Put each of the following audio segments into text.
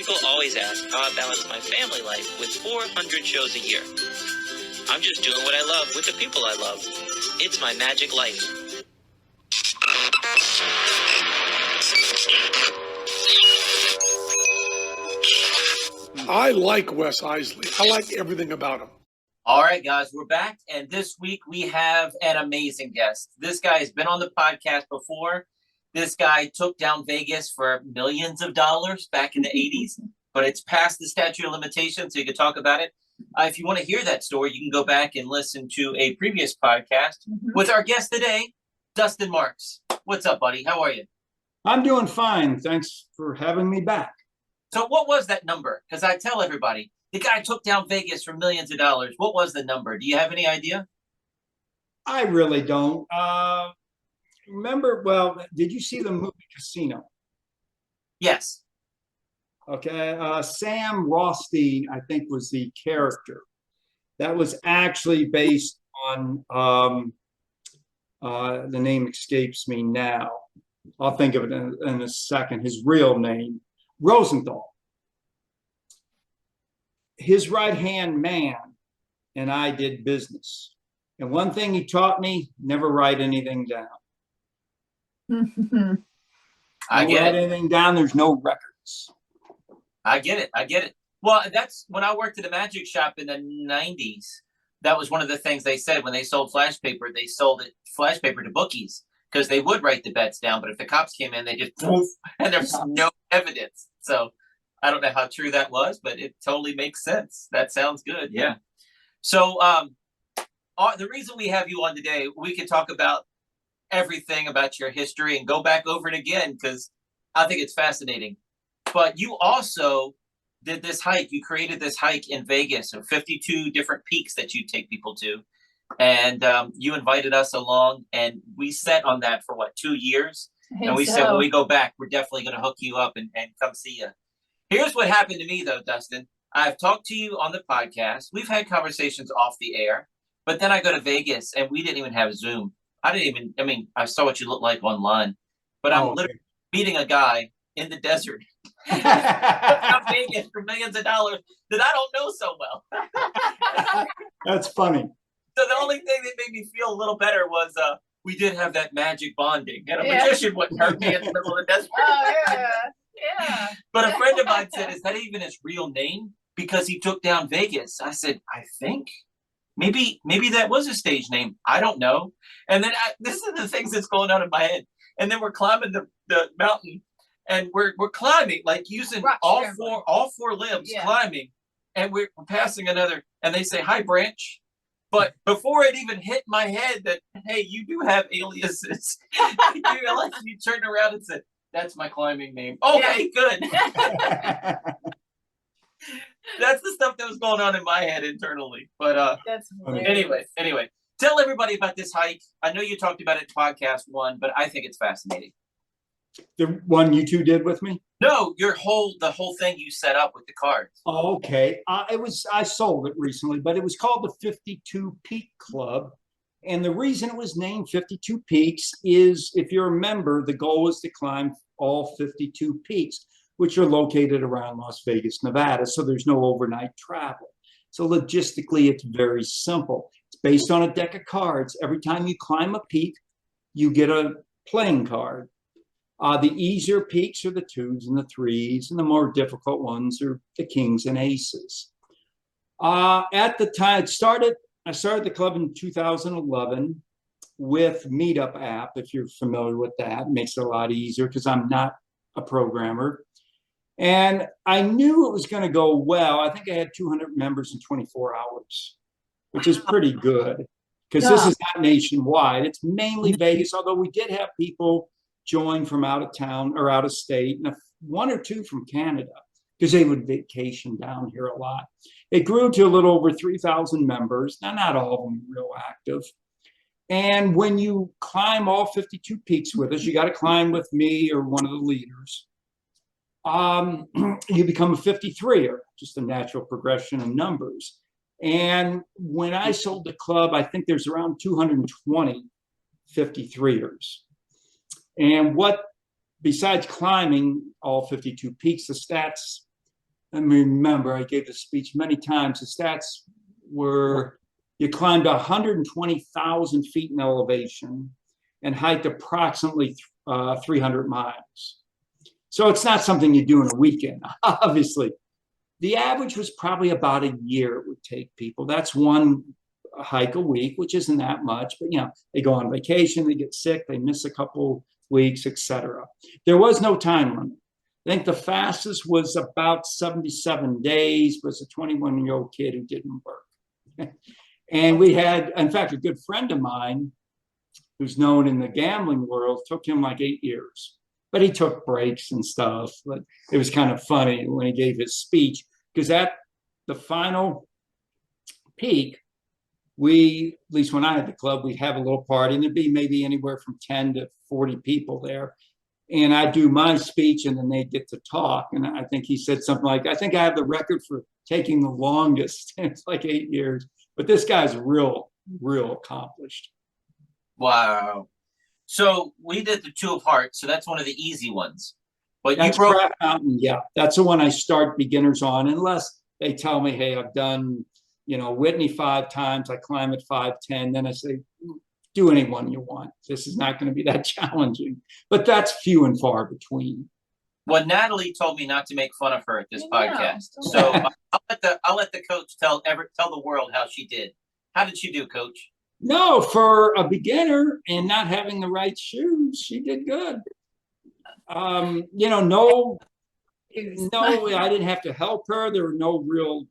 People always ask how I balance my family life with 400 shows a year. I'm just doing what I love with the people I love. It's my magic life. I like Wes Iseli. I like everything about him. All right, guys, we're back. And this week we have an amazing guest. This guy has been on the podcast before. This guy took down Vegas for millions of dollars back in the 80s, but it's past the statute of limitations, so you can talk about it. If you want to hear that story, you can go back and listen to a previous podcast with our guest today, Dustin Marks. What's up, buddy? How are you? I'm doing fine. Thanks for having me back. So what was that number? Because I tell everybody, the guy took down Vegas for millions of dollars. What was the number? Do you have any idea? I really don't. Remember, well, did you see the movie Casino? Yes. Okay. Sam Rothstein, I think, was the character. That was actually based on, the name escapes me now. I'll think of it in a second. His real name, Rosenthal. His right-hand man and I did business. And one thing he taught me, never write anything down. I get write it. anything down, there's no records. I get it. Well, that's when I worked at a magic shop in the 90s. That was one of the things they said when they sold flash paper. They sold it flash paper to bookies because they would write the bets down. But if the cops came in, they just poof, and there's no evidence. So I don't know how true that was, but it totally makes sense. That sounds good. Yeah. So the reason we have you on today, we can talk about everything about your history and go back over it again because I think it's fascinating. But you also did this hike. You created this hike in Vegas of 52 different peaks that you take people to. And you invited us along, and we set on that for, 2 years? And we said, when we go back, we're definitely going to hook you up and come see you. Here's what happened to me, though, Dustin. I've talked to you on the podcast. We've had conversations off the air. But then I go to Vegas, and we didn't even have Zoom. I saw what you look like online. But I'm literally meeting a guy in the desert. Vegas for millions of dollars that I don't know so well. That's funny. So the only thing that made me feel a little better was we did have that magic bonding, and a magician wouldn't hurt me in the middle of the desert. Oh yeah. But a friend of mine said, "Is that even his real name?" Because he took down Vegas. I said, "I think maybe that was a stage name. I don't know." And then this is the things that's going on in my head. And then we're climbing the mountain. And we're climbing, like using all four limbs, climbing, and we're passing another. And they say, "Hi, Branch," but before it even hit my head that, hey, you do have aliases, you turned around and said, "That's my climbing name." Okay, good. That's the stuff that was going on in my head internally. But that's anyway, tell everybody about this hike. I know you talked about it in podcast 1, but I think it's fascinating. The one you two did with me? No, the whole thing you set up with the cards. Oh, okay. I sold it recently, but it was called the 52 Peak Club. And the reason it was named 52 Peaks is, if you remember, the goal was to climb all 52 peaks, which are located around Las Vegas, Nevada. So there's no overnight travel. So logistically, it's very simple. It's based on a deck of cards. Every time you climb a peak, you get a playing card. The easier peaks are the 2s and the 3s, and the more difficult ones are the kings and aces. At the time, I started the club in 2011 with Meetup app. If you're familiar with that, it makes it a lot easier because I'm not a programmer. And I knew it was going to go well. I think I had 200 members in 24 hours, which is pretty good because this is not nationwide. It's mainly Vegas, although we did have people join from out of town or out of state, and 1 or 2 from Canada because they would vacation down here a lot. It grew to a little over 3,000 members. Now, not all of them real active. And when you climb all 52 peaks with us, you got to climb with me or one of the leaders. You become a 53er, just a natural progression of numbers. And when I sold the club, I think there's around 220 53ers. And besides climbing all 52 peaks, the stats Let me remember, I gave the speech many times. The stats were you climbed 120,000 feet in elevation and hiked approximately 300 miles. So it's not something you do in a weekend, obviously. The average was probably about a year it would take people. That's one hike a week, which isn't that much, but they go on vacation, they get sick, they miss a couple weeks, etc. There was no time limit. I think the fastest was about 77 days, was a 21-year-old kid who didn't work. And we had, in fact, a good friend of mine who's known in the gambling world, took him like 8 years. But he took breaks and stuff. But it was kind of funny when he gave his speech, because at the final peak, at least when I had the club, we'd have a little party, and there'd be maybe anywhere from 10 to 40 people there. And I'd do my speech, and then they'd get to talk. And I think he said something like, I think I have the record for taking the longest. It's like 8 years. But this guy's real accomplished. Wow. So we did the 2 of Hearts, so that's one of the easy ones. But That's you broke Craft Mountain, yeah. That's the one I start beginners on, unless they tell me, hey, I've done, Whitney 5 times, I climb at 5'10", then I say, do any one you want. This is not going to be that challenging. But that's few and far between. Well, Natalie told me not to make fun of her at this podcast. So I'll let the coach tell the world how she did. How did she do, Coach? No, for a beginner and not having the right shoes, she did good. No, I didn't have to help her. There were no real,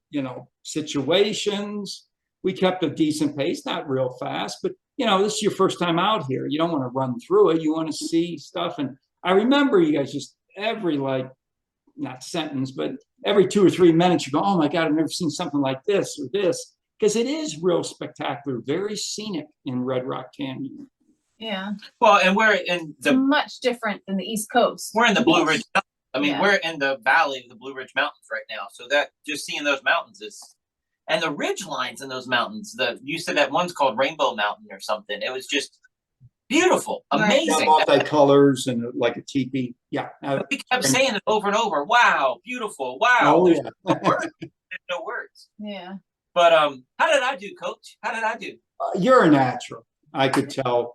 situations. We kept a decent pace, not real fast, but this is your first time out here. You don't want to run through it. You want to see stuff. And I remember you guys just every not sentence, but every 2 or 3 minutes you go, oh my God, I've never seen something like this or this. Because it is real spectacular, very scenic in Red Rock Canyon. Yeah. Well, and we're in It's much different than the East Coast. We're in the Blue Ridge Mountains. I mean, Yeah. we're in the valley of the Blue Ridge Mountains right now. So that just seeing those mountains and the ridge lines in those mountains. You said that one's called Rainbow Mountain or something. It was just beautiful, amazing. Multi-colors and like a teepee. Yeah. We kept saying it over and over. Wow, beautiful. Wow. Oh, There's yeah. There's no words. Yeah. But how did I do, Coach? How did I do? You're a natural. I could tell.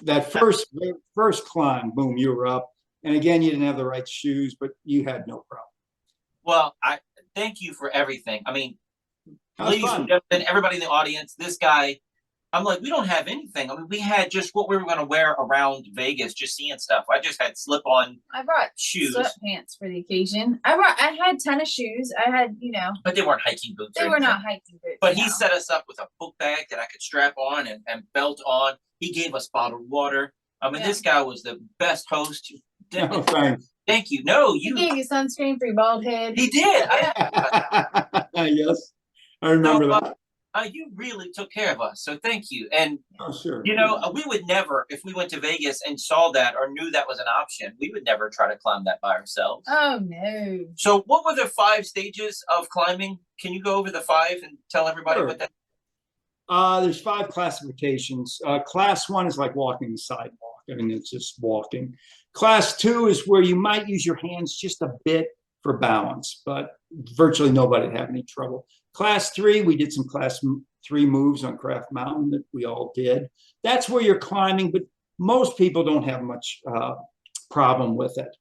That first climb, boom, you were up. And again, you didn't have the right shoes, but you had no problem. Well, I thank you for everything. I mean, ladies and gentlemen, everybody in the audience, this guy, I'm like, we don't have anything. I mean, we had just what we were going to wear around Vegas, just seeing stuff. I just had slip-on I brought shoes, sweatpants for the occasion. I had tennis shoes. I had, but they weren't hiking boots. they were not hiking boots. But no. he set us up with a book bag that I could strap on and belt on. He gave us bottled water. I mean, This guy was the best host. No, thanks. Thank you. No, He gave you sunscreen for your bald head. He did. Yes, I remember that. You really took care of us. So thank you. And, sure. We would never, if we went to Vegas and saw that or knew that was an option, we would never try to climb that by ourselves. Oh, no. So what were the 5 stages of climbing? Can you go over the 5 and tell everybody what that is? There's 5 classifications. Class 1 is like walking the sidewalk. I mean, it's just walking. Class 2 is where you might use your hands just a bit for balance, but virtually nobody had any trouble. Class 3, we did some class 3 moves on Craft Mountain that we all did. That's where you're climbing, but most people don't have much problem with it.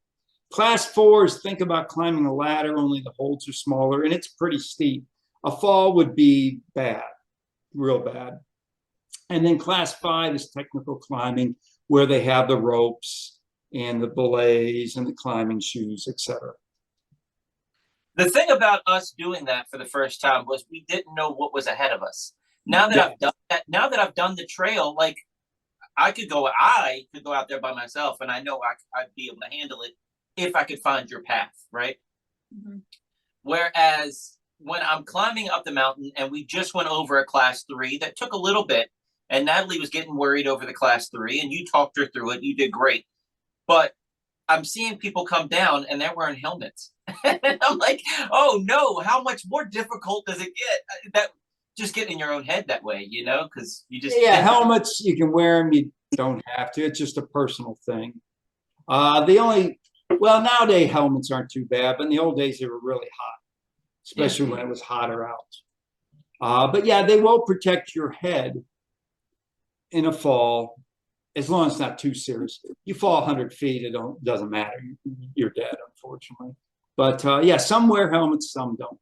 Class 4 is think about climbing a ladder, only the holds are smaller, and it's pretty steep. A fall would be bad, real bad. And then class 5 is technical climbing, where they have the ropes and the belays and the climbing shoes, etc. The thing about us doing that for the first time was we didn't know what was ahead of us. Now that I've done that, now that I've done the trail, like I could go out there by myself, and I know I'd be able to handle it if I could find your path, right? Mm-hmm. Whereas when I'm climbing up the mountain, and we just went over a class 3 that took a little bit, and Natalie was getting worried over the class 3, and you talked her through it. You did great, but I'm seeing people come down and they're wearing helmets. And I'm like, oh no, how much more difficult does it get? That just get in your own head that way, because you just helmets, you can wear them, you don't have to. It's just a personal thing. The only Well, nowadays helmets aren't too bad, but in the old days they were really hot, especially when it was hotter out. But yeah, they will protect your head in a fall, as long as it's not too serious. You fall 100 feet, it doesn't matter. You're dead, unfortunately. But yeah, some wear helmets, some don't.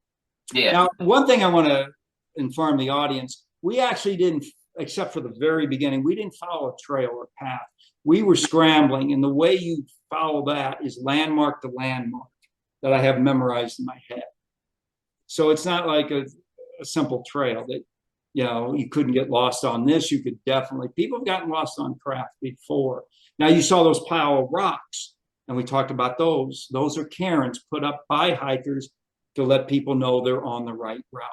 Yeah. Now, one thing I want to inform the audience, we actually didn't, except for the very beginning, we didn't follow a trail or path. We were scrambling, and the way you follow that is landmark to landmark that I have memorized in my head. So it's not like a simple trail that, you couldn't get lost on this. You could definitely, people have gotten lost on craft before. Now you saw those pile of rocks, and we talked about those. Those are cairns put up by hikers to let people know they're on the right route.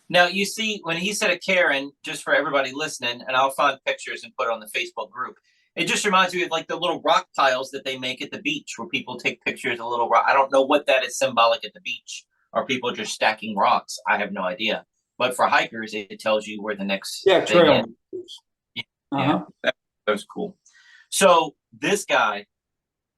Now, you see, when he said a cairn, just for everybody listening, and I'll find pictures and put it on the Facebook group, it just reminds me of like the little rock piles that they make at the beach where people take pictures of little rock. I don't know what that is symbolic at the beach. Are people just stacking rocks? I have no idea. But for hikers, it tells you where the next trail. Yeah, that was cool. So this guy,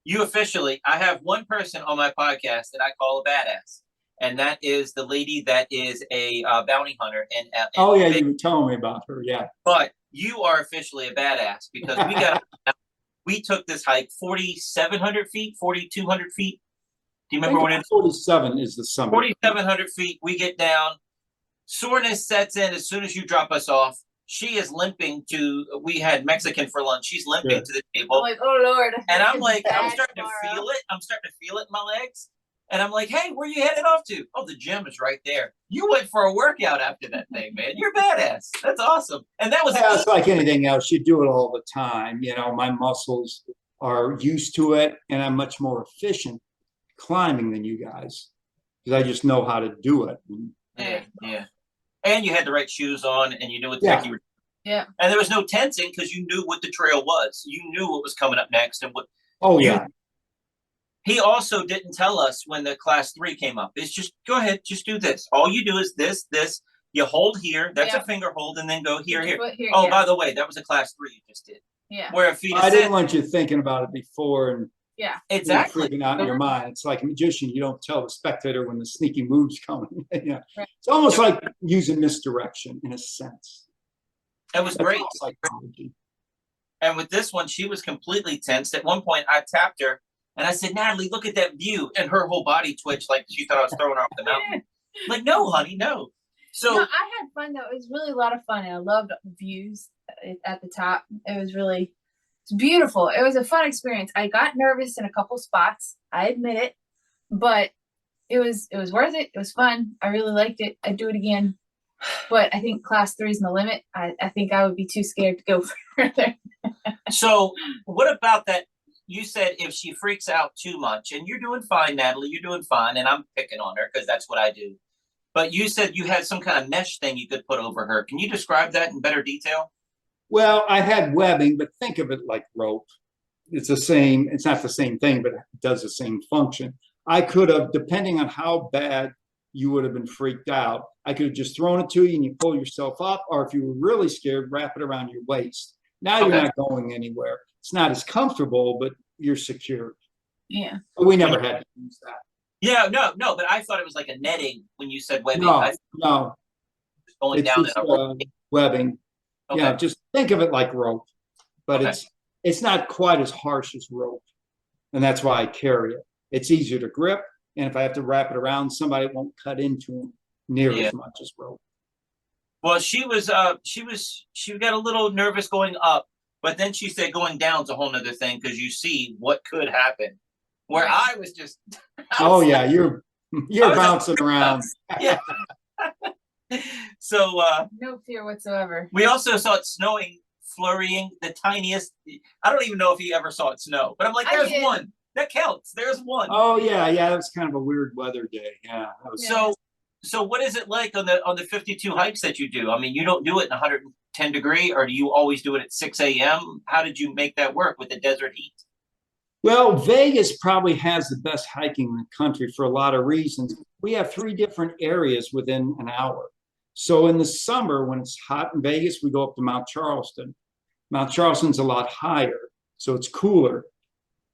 I have one person on my podcast that I call a badass, and that is the lady that is a bounty hunter. Oh yeah, you were telling me about her. Yeah. But you are officially a badass because we took this hike 4,700 feet, 4,200 feet. Do you remember what it is? 47 is the summit. 4,700 feet. We get down. Soreness sets in as soon as you drop us off. She is limping we had Mexican for lunch. She's limping to the table. I'm like, oh Lord. And I'm like, I'm starting to feel it. I'm starting to feel it in my legs. And I'm like, hey, where you headed off to? Oh, the gym is right there. You went for a workout after that thing, man. You're badass. That's awesome. And that was it's like anything else. You do it all the time. My muscles are used to it, and I'm much more efficient climbing than you guys because I just know how to do it. Yeah. And you had the right shoes on, and you knew what the heck you were doing. Yeah. And there was no tensing because you knew what the trail was. You knew what was coming up next and what. Oh yeah. He also didn't tell us when the class 3 came up. It's just go ahead, just do this. All you do is this. You hold here. That's a finger hold, and then go here. Oh, by the way, that was a class 3 you just did. Yeah. Where if he I didn't want you thinking about it before and exactly freaking out in your mind. It's like a magician. You don't tell the spectator when the sneaky move's coming. Right. It's almost like using misdirection in a sense. It was great. Psychology. And with this one, she was completely tensed. At one point, I tapped her and I said, Natalie, look at that view. And her whole body twitched like she thought I was throwing her off the mountain. Like, no, honey, no. So I had fun, though. It was really a lot of fun. And I loved the views at the top. It's beautiful. It was a fun experience. I got nervous in a couple spots. I admit it. But it was worth it. It was fun. I really liked it. I'd do it again. But I think class 3 is the limit. I think I would be too scared to go further. So what about that? You said if she freaks out too much, and you're doing fine, Natalie, you're doing fine, and I'm picking on her because that's what I do. But you said you had some kind of mesh thing you could put over her. Can you describe that in better detail? Well, I had webbing, but think of it like rope. It's not the same thing, but it does the same function. I could have, depending on how bad you would have been freaked out, I could have just thrown it to you and you pull yourself up, or if you were really scared, wrap it around your waist. Now you're not going anywhere. It's not as comfortable, but you're secure. Yeah. But we never had to use that. Yeah, no, but I thought it was like a netting when you said webbing. No. Going it's down just, in a webbing. Okay. Yeah, just think of it like rope, but it's not quite as harsh as rope, and that's why I carry it. It's easier to grip, and if I have to wrap it around somebody, it won't cut into them near as much as rope. Well, she got a little nervous going up, but then she said going down's a whole nother thing because you see what could happen. Where I was just you're bouncing around. Yeah. So no fear whatsoever. We also saw it snowing, flurrying, the tiniest. I don't even know if he ever saw it snow, but I'm like, there's one. That counts. There's one. Oh yeah, that was kind of a weird weather day. Yeah. So what is it like on the 52 hikes that you do? I mean, you don't do it in 110 degree, or do you always do it at 6 a.m.? How did you make that work with the desert heat? Well, Vegas probably has the best hiking in the country for a lot of reasons. We have 3 different areas within an hour. So in the summer, when it's hot in Vegas, we go up to Mount Charleston. Mount Charleston's a lot higher, so it's cooler.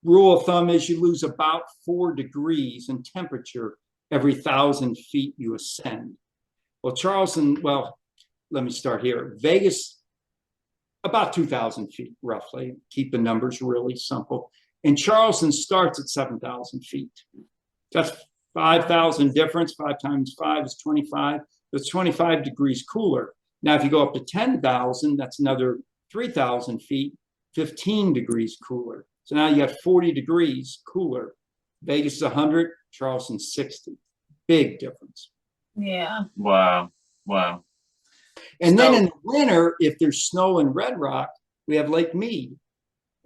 rule of thumb is you lose about 4 degrees in temperature every 1,000 feet you ascend. Well, Charleston, well, let me start here. Vegas, about 2,000 feet, roughly. Keep the numbers really simple. And Charleston starts at 7,000 feet. That's 5,000 difference. 5 times 5 is 25. It's 25 degrees cooler. Now, if you go up to 10,000, that's another 3,000 feet, 15 degrees cooler. So now you got 40 degrees cooler. Vegas is 100, Charleston 60. Big difference. Yeah. Wow. Wow. And then in the winter, if there's snow in Red Rock, we have Lake Mead.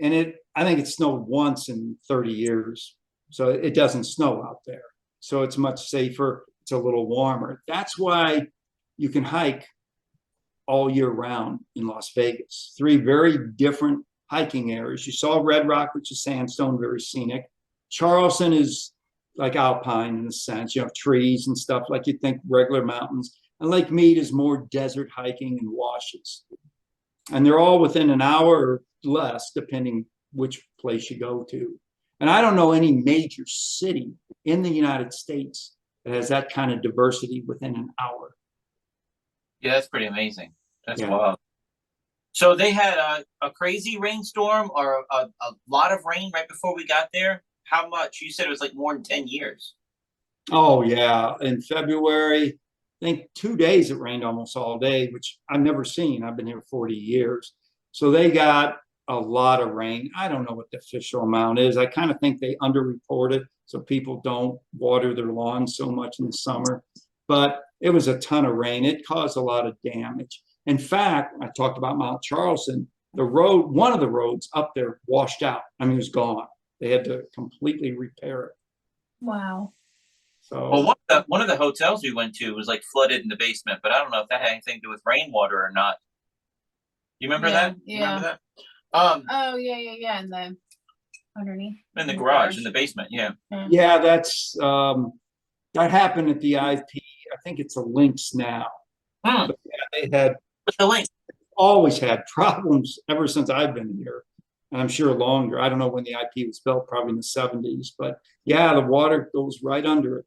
And I think it snowed once in 30 years. So it doesn't snow out there. So it's much safer. It's a little warmer. That's why you can hike all year round in Las Vegas. 3 very different hiking areas. You saw Red Rock, which is sandstone, very scenic. Charleston is like alpine in a sense, trees and stuff like you'd think regular mountains. And Lake Mead is more desert hiking and washes. And they're all within an hour or less, depending which place you go to. And I don't know any major city in the United States that has that kind of diversity within an hour. Yeah, that's pretty amazing. That's Yeah. wild. So they had a crazy rainstorm or a lot of rain right before we got there. How much? You said it was like more than 10 years. Oh, yeah. In February, I think 2 days it rained almost all day, which I've never seen. I've been here 40 years. So they got a lot of rain. I don't know what the official amount is. I kind of think they underreport it so people don't water their lawns so much in the summer. But it was a ton of rain. It caused a lot of damage. In fact, I talked about Mount Charleston. The road, one of the roads up there washed out. I mean, it was gone. They had to completely repair it. Wow. So, Well, one of the hotels we went to was like flooded in the basement, but I don't know if that had anything to do with rainwater or not. You remember that? You remember that? Oh yeah. And the underneath. In the garage, in the basement, yeah. yeah, that's that happened at the IP. I think it's a Lynx now. But yeah, they had What's the link? always had problems ever since I've been here. And I'm sure longer. I don't know when the IP was built, probably in the 70s. But yeah, the water goes right under it.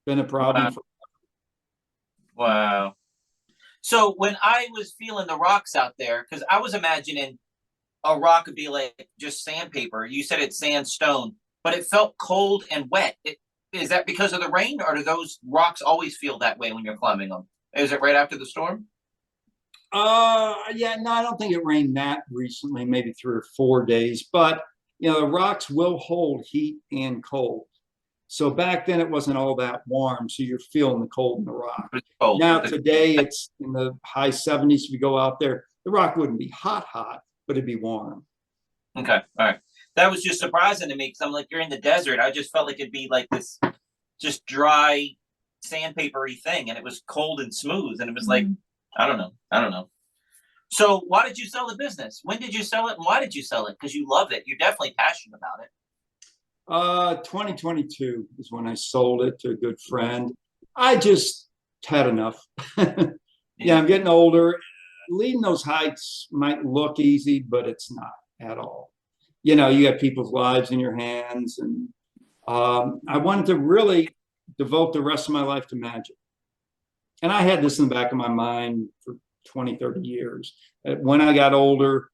Been a problem for. Wow. So when I was feeling the rocks out there, because I was imagining a rock would be like just sandpaper. You said it's sandstone, but it felt cold and wet. Is that because of the rain, or do those rocks always feel that way when you're climbing them? Is it right after the storm? Yeah, no, I don't think it rained that recently, maybe 3 or 4 days. But the rocks will hold heat and cold. So back then it wasn't all that warm, so you're feeling the cold in the rock. Cold. Now today it's in the high 70s. If you go out there, the rock wouldn't be hot, but it'd be warm. Okay, all right. That was just surprising to me because I'm like, you're in the desert. I just felt like it'd be like this just dry sandpapery thing, and it was cold and smooth, and it was like, I don't know. So why did you sell the business? When did you sell it, and why did you sell it? Because you love it. You're definitely passionate about it. 2022 is when I sold it to a good friend. I just had enough. Yeah, I'm getting older. Leading those hikes might look easy, but it's not at all. You got people's lives in your hands, and I wanted to really devote the rest of my life to magic. And I had this in the back of my mind for 20, 30 years. When I got older,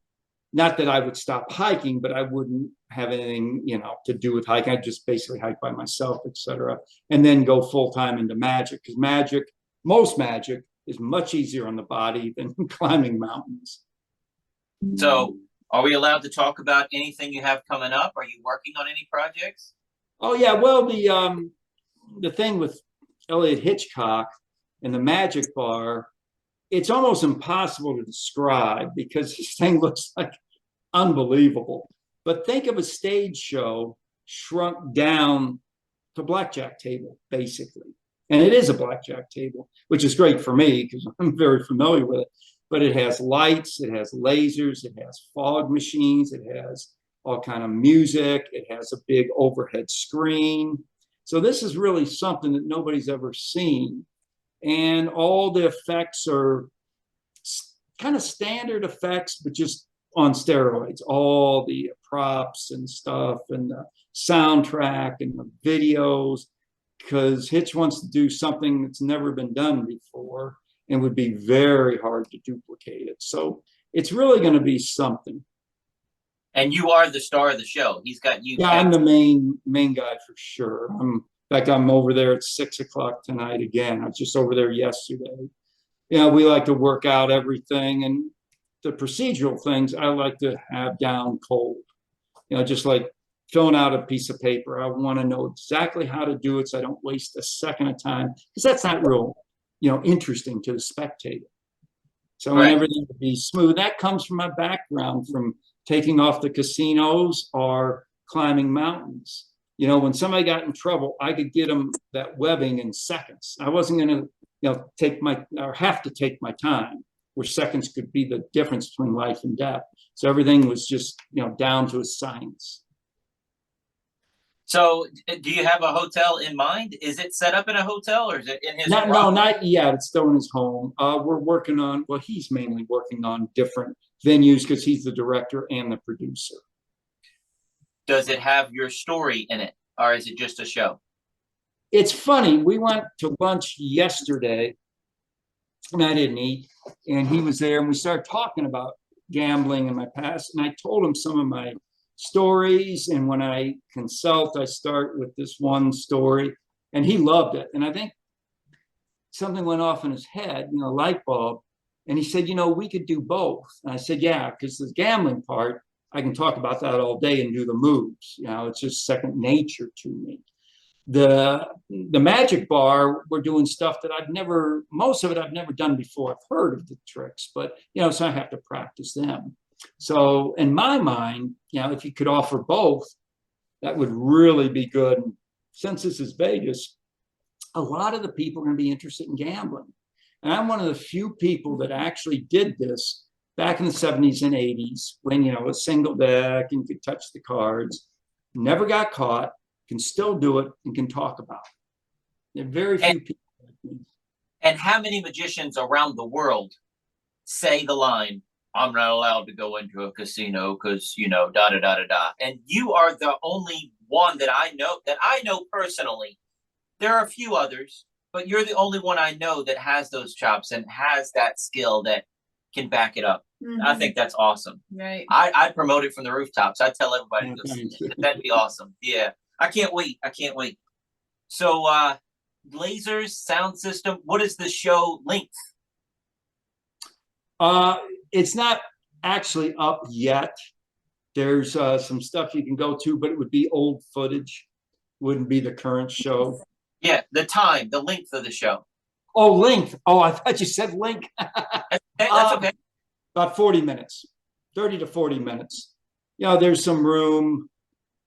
not that I would stop hiking, but I wouldn't have anything, to do with hiking. I'd just basically hike by myself, etc. And then go full-time into magic, because most magic is much easier on the body than climbing mountains. So are we allowed to talk about anything you have coming up? Are you working on any projects? Oh, yeah. Well, the thing with Elliot Hitchcock and the Magic Bar, it's almost impossible to describe because this thing looks like unbelievable. But think of a stage show shrunk down to blackjack table, basically. And it is a blackjack table, which is great for me because I'm very familiar with it. But it has lights, it has lasers, it has fog machines, it has all kind of music, it has a big overhead screen. So this is really something that nobody's ever seen. And all the effects are kind of standard effects, but just on steroids. All the props and stuff and the soundtrack and the videos, because Hitch wants to do something that's never been done before and would be very hard to duplicate it. So it's really going to be something. And you are the star of the show. He's got you. Yeah, I'm the main guy for sure. In fact, I'm over there at 6 o'clock tonight again. I was just over there yesterday. We like to work out everything, and the procedural things I like to have down cold. Just like filling out a piece of paper. I want to know exactly how to do it so I don't waste a second of time, because that's not real, interesting to the spectator. So I want everything to be smooth. That comes from my background from taking off the casinos or climbing mountains. When somebody got in trouble, I could get them that webbing in seconds. I wasn't going to, have to take my time, where seconds could be the difference between life and death. So everything was just, down to a science. So do you have a hotel in mind? Is it set up in a hotel, or is it in his No, not yet. It's still in his home. We're working on, he's mainly working on different venues because he's the director and the producer. Does it have your story in it, or is it just a show? It's funny. We went to lunch yesterday, and I didn't eat, and he was there, and we started talking about gambling in my past, and I told him some of my stories, and when I consult, I start with this one story, and he loved it. And I think something went off in his head, light bulb, and he said, we could do both. And I said, yeah, because the gambling part, I can talk about that all day and do the moves. It's just second nature to me. The magic bar, we're doing stuff that most of it I've never done before. I've heard of the tricks, but so I have to practice them. So in my mind, if you could offer both, that would really be good. And since this is Vegas, a lot of the people are going to be interested in gambling. And I'm one of the few people that actually did this back in the 70s and 80s when, a single deck and you could touch the cards, never got caught, can still do it, and can talk about it. There are very few people like me. And how many magicians around the world say the line, I'm not allowed to go into a casino because, da, da, da, da, da. And you are the only one that I know personally. There are a few others, but you're the only one I know that has those chops and has that skill that can back it up. Mm-hmm. I think that's awesome. Right. I'd promote it from the rooftops. I'd tell everybody to go see it. That'd be awesome. Yeah. I can't wait. So, lasers, sound system, what is the show length? It's not actually up yet. There's some stuff you can go to, but it would be old footage. Wouldn't be the current show. Yeah, the length of the show. Oh, length. Oh, I thought you said link. That's okay. About 40 minutes, 30 to 40 minutes. There's some room,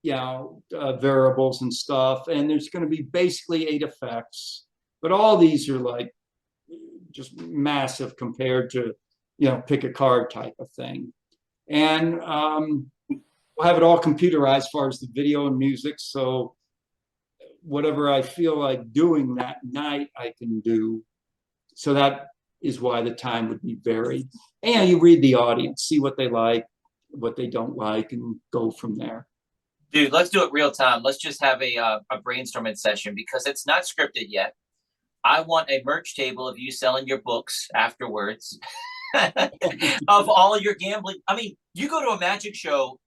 variables and stuff. And there's going to be basically 8 effects. But all these are like just massive compared to, pick a card type of thing. And we'll have it all computerized as far as the video and music. So whatever I feel like doing that night, I can do. So that is why the time would be varied. And you read the audience, see what they like, what they don't like, and go from there. Dude, let's do it real time. Let's just have a brainstorming session because it's not scripted yet. I want a merch table of you selling your books afterwards of all your gambling. I mean, you go to a magic show.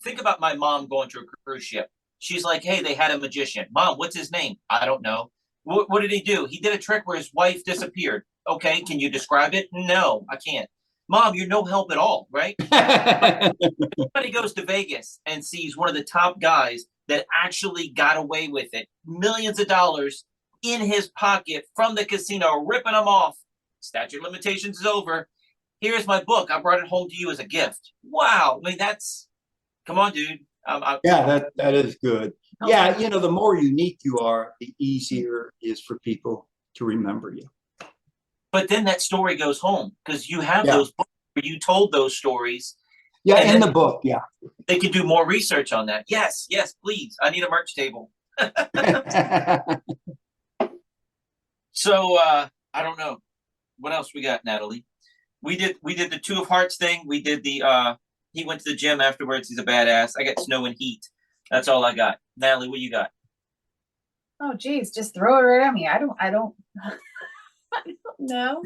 Think about my mom going to a cruise ship. She's like, hey, they had a magician. Mom, what's his name? I don't know. What did he do? He did a trick where his wife disappeared. Okay, can you describe it? No, I can't. Mom, you're no help at all, right? Everybody goes to Vegas and sees one of the top guys that actually got away with it. Millions of dollars in his pocket from the casino, ripping them off. Statute of limitations is over. Here's my book. I brought it home to you as a gift. Wow. I mean, come on, dude. Yeah, that is good. Yeah, the more unique you are, the easier it is for people to remember you. But then that story goes home because you have those books where you told those stories. Yeah, in the book, yeah. They can do more research on that. Yes, please. I need a merch table. So I don't know. What else we got, Natalie? We did the 2 of Hearts thing. We did the He went to the gym afterwards. He's a badass. I got snow and heat. That's all I got. Natalie, what you got? Oh, geez, just throw it right at me. I don't I don't know.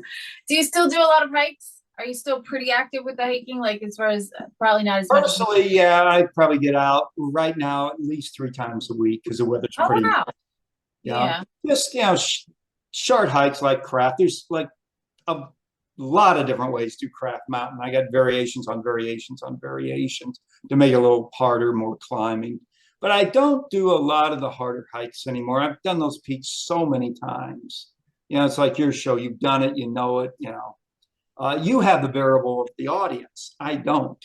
Do you still do a lot of hikes? Are you still pretty active with the hiking? Like as far as probably not as much as Personally, yeah, I probably get out right now at least 3 times a week because the weather's oh pretty. wow. Yeah, Yeah. just short hikes like craft. There's like a lot of different ways to craft mountain. I got variations on variations on variations to make it a little harder, more climbing. But I don't do a lot of the harder hikes anymore. I've done those peaks so many times. You know, it's like your show. You've done it, you know it. You know, you have the variable of the audience. I don't.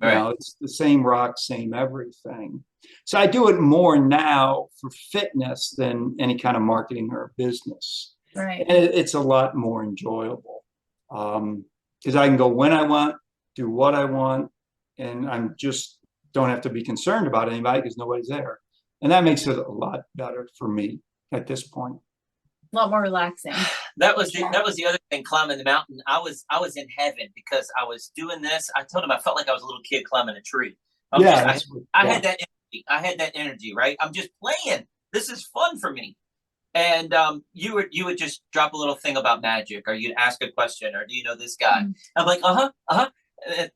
You Right. know, it's the same rock, same everything. So I do it more now for fitness than any kind of marketing or business. Right. And it's a lot more enjoyable because I can go when I want, do what I want, and I'm just don't have to be concerned about anybody because nobody's there. And that makes it a lot better for me at this point. A lot more relaxing. That was the other thing, climbing the mountain. I was in heaven because I was doing this. I told him I felt like I was a little kid climbing a tree. I had that energy. I had that energy, right? I'm just playing. This is fun for me. And you would just drop a little thing about magic, or you'd ask a question, or do you know this guy? Mm. I'm like, all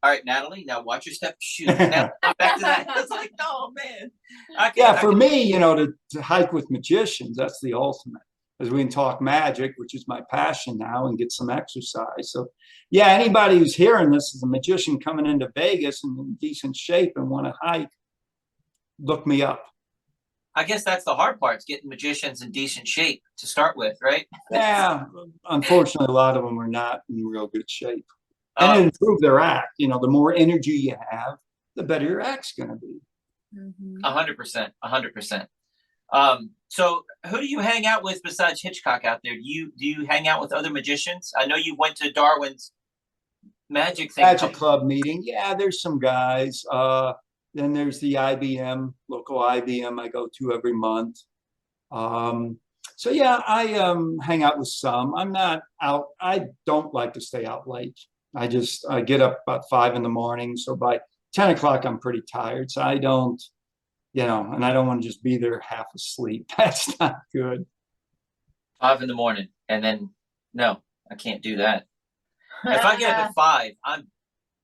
right, Natalie, now watch your step. Shoot. Now back to that. It's like, oh man. For me, you know, to hike with magicians, that's the ultimate. As we can talk magic, which is my passion now, and get some exercise. So, yeah, anybody who's hearing this is a magician coming into Vegas and in decent shape and want to hike, look me up. I guess that's the hard part, is getting magicians in decent shape to start with, right? Yeah, unfortunately, a lot of them are not in real good shape. And it improves their act. You know, the more energy you have, the better your act's going to be. 100%, 100%. So who do you hang out with besides Hitchcock out there? Do you hang out with other magicians? I know you went to Darwin's magic thing. Magic Club meeting. Yeah, there's some guys. Then there's the IBM, local IBM I go to every month. So yeah, I hang out with some. I'm not out. I don't like to stay out late. I get up about 5 a.m. So by 10 o'clock, I'm pretty tired. So I don't, you know, and I don't want to just be there half asleep. That's not good. 5 a.m. and then no, I can't do that. If I get up at 5, I'm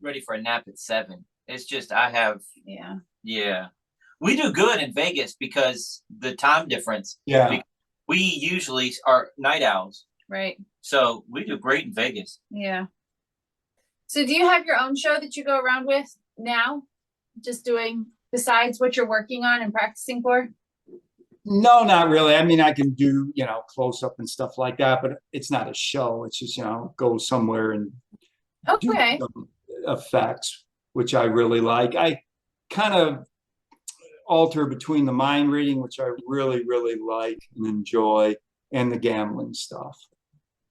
ready for a nap at 7. It's just yeah. We do good in Vegas because the time difference. Yeah. We usually are night owls. Right. So we do great in Vegas. Yeah. So do you have your own show that you go around with now? Just doing besides what you're working on and practicing for? No, not really. I mean, I can do, you know, close up and stuff like that, but it's not a show. It's just, you know, go somewhere and do some effects, which I really like. I kind of alter between the mind reading, which I really, really like and enjoy, and the gambling stuff.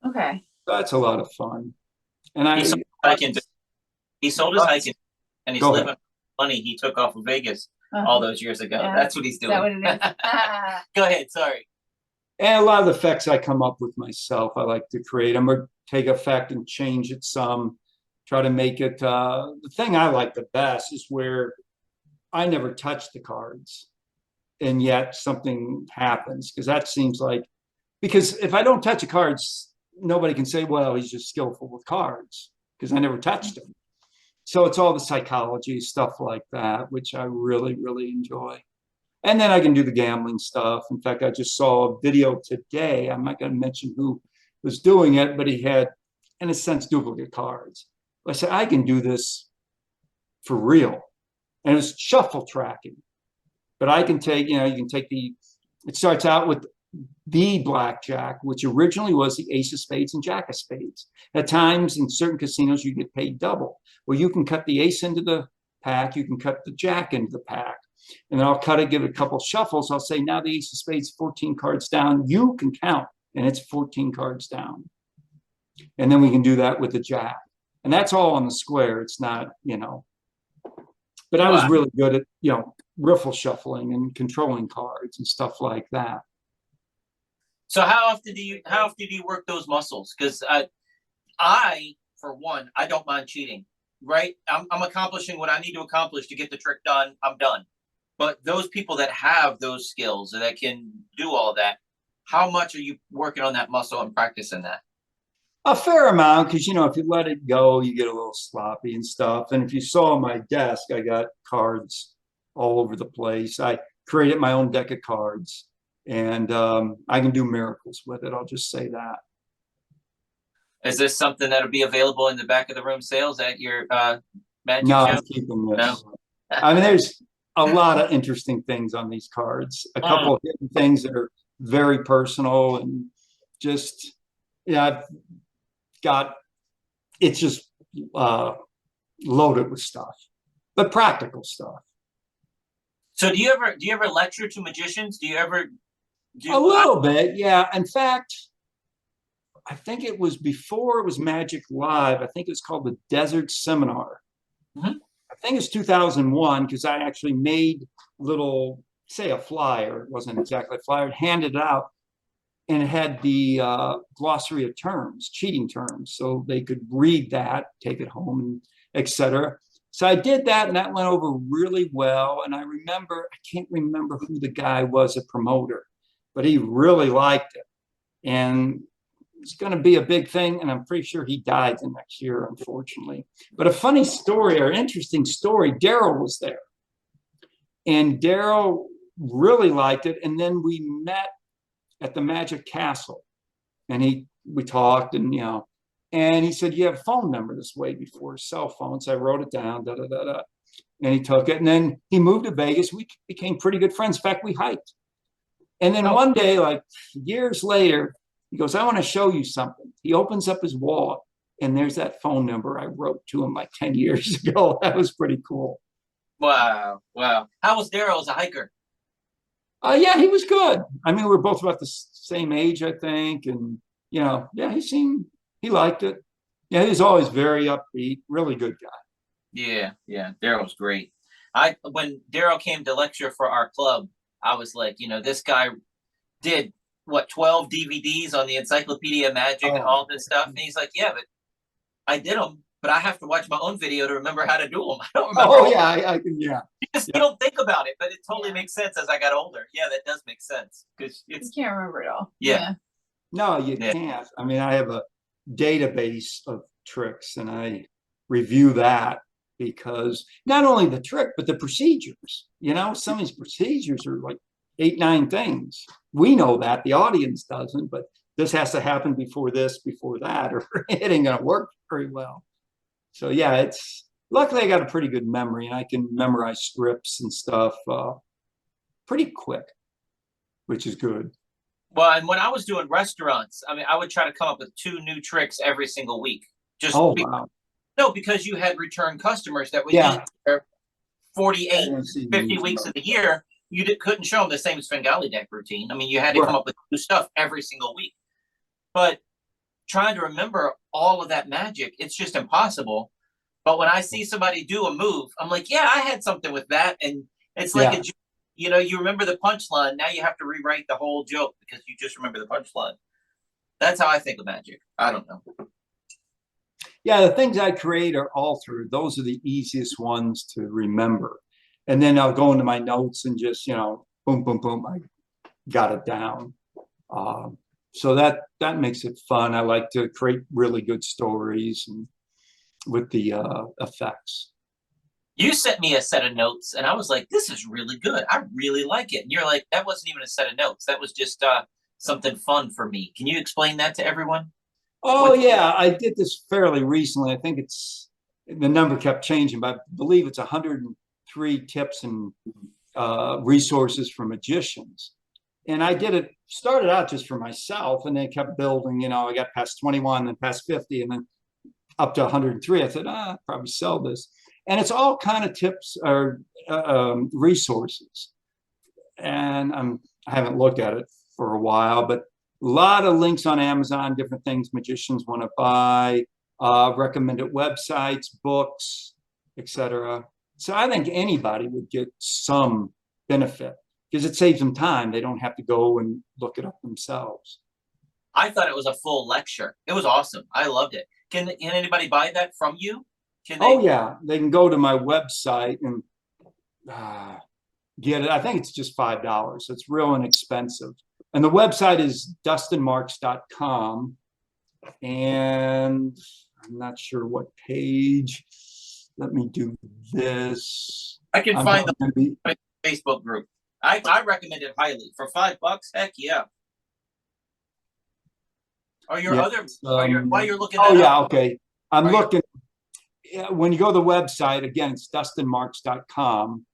Okay. That's a lot of fun. And he sold his hiking and he's living money he took off of Vegas all those years ago. Yeah. That's what he's doing. Is that what it is? Go ahead. Sorry. And a lot of the effects I come up with myself, I like to create them or take effect and change it some, try to make it. The thing I like the best is where I never touch the cards and yet something happens, because that seems like, because if I don't touch the cards, nobody can say, well, he's just skillful with cards, because I never touched them. So it's all the psychology stuff like that, which I really, really enjoy. And then I can do the gambling stuff. In fact, I just saw a video today. I'm not going to mention who was doing it, but he had, in a sense, duplicate cards. I said, I can do this for real. And it's shuffle tracking. But I can take, you know, you can take it starts out with the blackjack, which originally was the ace of spades and jack of spades. At times in certain casinos, you get paid double. Well, you can cut the ace into the pack, you can cut the jack into the pack. And then I'll cut it, give it a couple shuffles. I'll say, now the ace of spades, 14 cards down. You can count, and it's 14 cards down. And then we can do that with the jack. And that's all on the square. It's not, you know. But I was really good at, you know, riffle shuffling and controlling cards and stuff like that. So how often do you work those muscles? Because I, for one, I don't mind cheating. right? I'm accomplishing what I need to accomplish to get the trick done. I'm done. But those people that have those skills and that can do all that, how much are you working on that muscle and practicing that? A fair amount, because if you let it go, you get a little sloppy and stuff. And if you saw my desk, I got cards all over the place. I created my own deck of cards, and I can do miracles with it. I'll just say that. Is this something that'll be available in the back of the room sales at your magic No, show? I'm keeping this. No? I mean, there's a lot of interesting things on these cards. A couple of hidden things that are very personal, and just I've got it's just loaded with stuff, but practical stuff. So do you ever lecture to magicians? Do you ever do A little bit, yeah. In fact, I think it was before it was Magic Live. I think it's called the Desert Seminar. Mhm. I think it's 2001, because I actually made little, say, a flyer. It wasn't exactly a flyer. It handed it out, and it had the glossary of terms, cheating terms, so they could read that, take it home, and etc. So I did that, and that went over really well. And I can't remember who the guy was, a promoter, but he really liked it. And it's going to be a big thing, and I'm pretty sure he died the next year, unfortunately. But a funny story, or interesting story, Daryl was there. And Daryl really liked it. And then we met at the Magic Castle, and we talked, and and he said, "You have a phone number?" This way before cell phones. So I wrote it down, da da da da, and he took it. And then he moved to Vegas. We became pretty good friends. In fact, we hiked. And then one day, like years later, he goes, "I want to show you something." He opens up his wallet, and there's that phone number I wrote to him like 10 years ago. That was pretty cool. Wow. How was Daryl as a hiker? Yeah, he was good. I mean, we were both about the same age, I think. And, yeah, he liked it. Yeah, he was always very upbeat, really good guy. Yeah. Daryl's great. When Daryl came to lecture for our club, I was like, this guy did 12 DVDs on the Encyclopedia of Magic and all this stuff. And he's like, "Yeah, but I did them, but I have to watch my own video to remember how to do them. I don't remember." Oh, yeah, I can, yeah. You don't think about it, but it totally makes sense as I got older. Yeah, that does make sense, because You can't remember it all. Yeah. No, you can't. I mean, I have a database of tricks, and I review that, because not only the trick, but the procedures. Some of these procedures are like 8, 9 things. We know that, the audience doesn't, but this has to happen before this, before that, or it ain't gonna work very well. So yeah, luckily I got a pretty good memory, and I can memorize scripts and stuff pretty quick, which is good. Well, and when I was doing restaurants, I mean, I would try to come up with 2 new tricks every single week. Wow. No, because you had return customers that would Yeah. eat there 48, 50 weeks of the year. You couldn't show them the same Svengali deck routine. I mean, you had to come up with new stuff every single week. But trying to remember all of that magic, it's just impossible. But when I see somebody do a move, I'm like, yeah, I had something with that. And it's like, you remember the punchline. Now you have to rewrite the whole joke because you just remember the punchline. That's how I think of magic. I don't know. Yeah, the things I create are altered. Those are the easiest ones to remember. And then I'll go into my notes and just, boom, boom, boom, I got it down. So that makes it fun. I like to create really good stories and with the effects. You sent me a set of notes, and I was like, "This is really good. I really like it." And you're like, "That wasn't even a set of notes. That was just something fun for me." Can you explain that to everyone? Oh, yeah, I did this fairly recently. I think the number kept changing, but I believe it's 103 tips and resources for magicians. And I started out just for myself, and then kept building. I got past 21, then past 50, and then up to 103. I said, I'll probably sell this. And it's all kind of tips or resources. And I haven't looked at it for a while, but a lot of links on Amazon, different things magicians want to buy, recommended websites, books, etc. So I think anybody would get some benefit, because it saves them time. They don't have to go and look it up themselves. I thought it was a full lecture. It was awesome. I loved it. Can anybody buy that from you? Can they? Oh yeah, they can go to my website and get it. I think it's just $5. It's real inexpensive. And the website is dustinmarks.com. And I'm not sure what page. Let me do this. I can I'm find gonna be- the Facebook group. I recommend it highly for $5. Heck yeah. Or your Yeah, other, while you're looking. Oh that yeah, up, okay. I'm Are you- looking. When you go to the website, again, it's dustinmarks.com.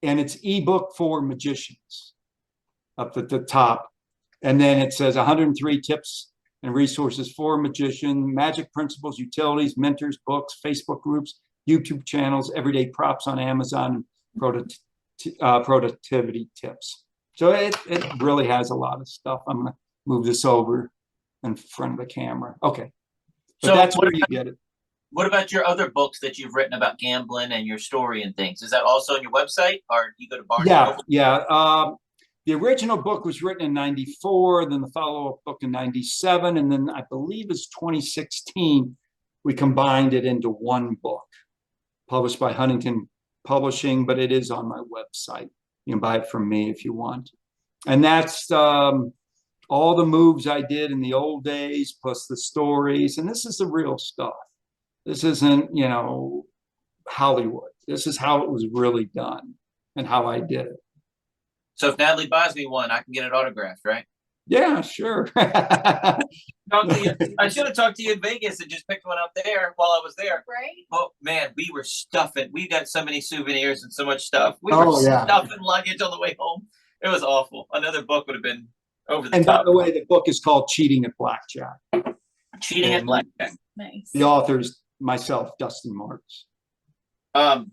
And it's ebook for magicians up at the top. And then it says 103 tips and resources for magician, magic principles, utilities, mentors, books, Facebook groups, YouTube channels, everyday props on Amazon, productivity tips. So it really has a lot of stuff. I'm going to move this over in front of the camera. Okay. But So that's what where you get it. What about your other books that you've written about gambling and your story and things? Is that also on your website, or do you go to Barnes and Yeah, Noble? yeah. The original book was written in 94, then the follow-up book in 97, and then I believe it's 2016, we combined it into one book, published by Huntington Publishing, but it is on my website. You can buy it from me if you want. And that's all the moves I did in the old days, plus the stories, and this is the real stuff. This isn't, Hollywood. This is how it was really done and how I did it. So if Natalie buys me one, I can get it autographed, right? Yeah, sure. Talk to you. I should have talked to you in Vegas and just picked one up there while I was there. Right? Oh man, we were stuffing. We got so many souvenirs and so much stuff. We Oh, were yeah. stuffing luggage on the way home. It was awful. Another book would have been over the And by top. the way, the book is called Cheating at Blackjack. Cheating at blackjack. Nice. The author's myself, Dustin Marks. I'm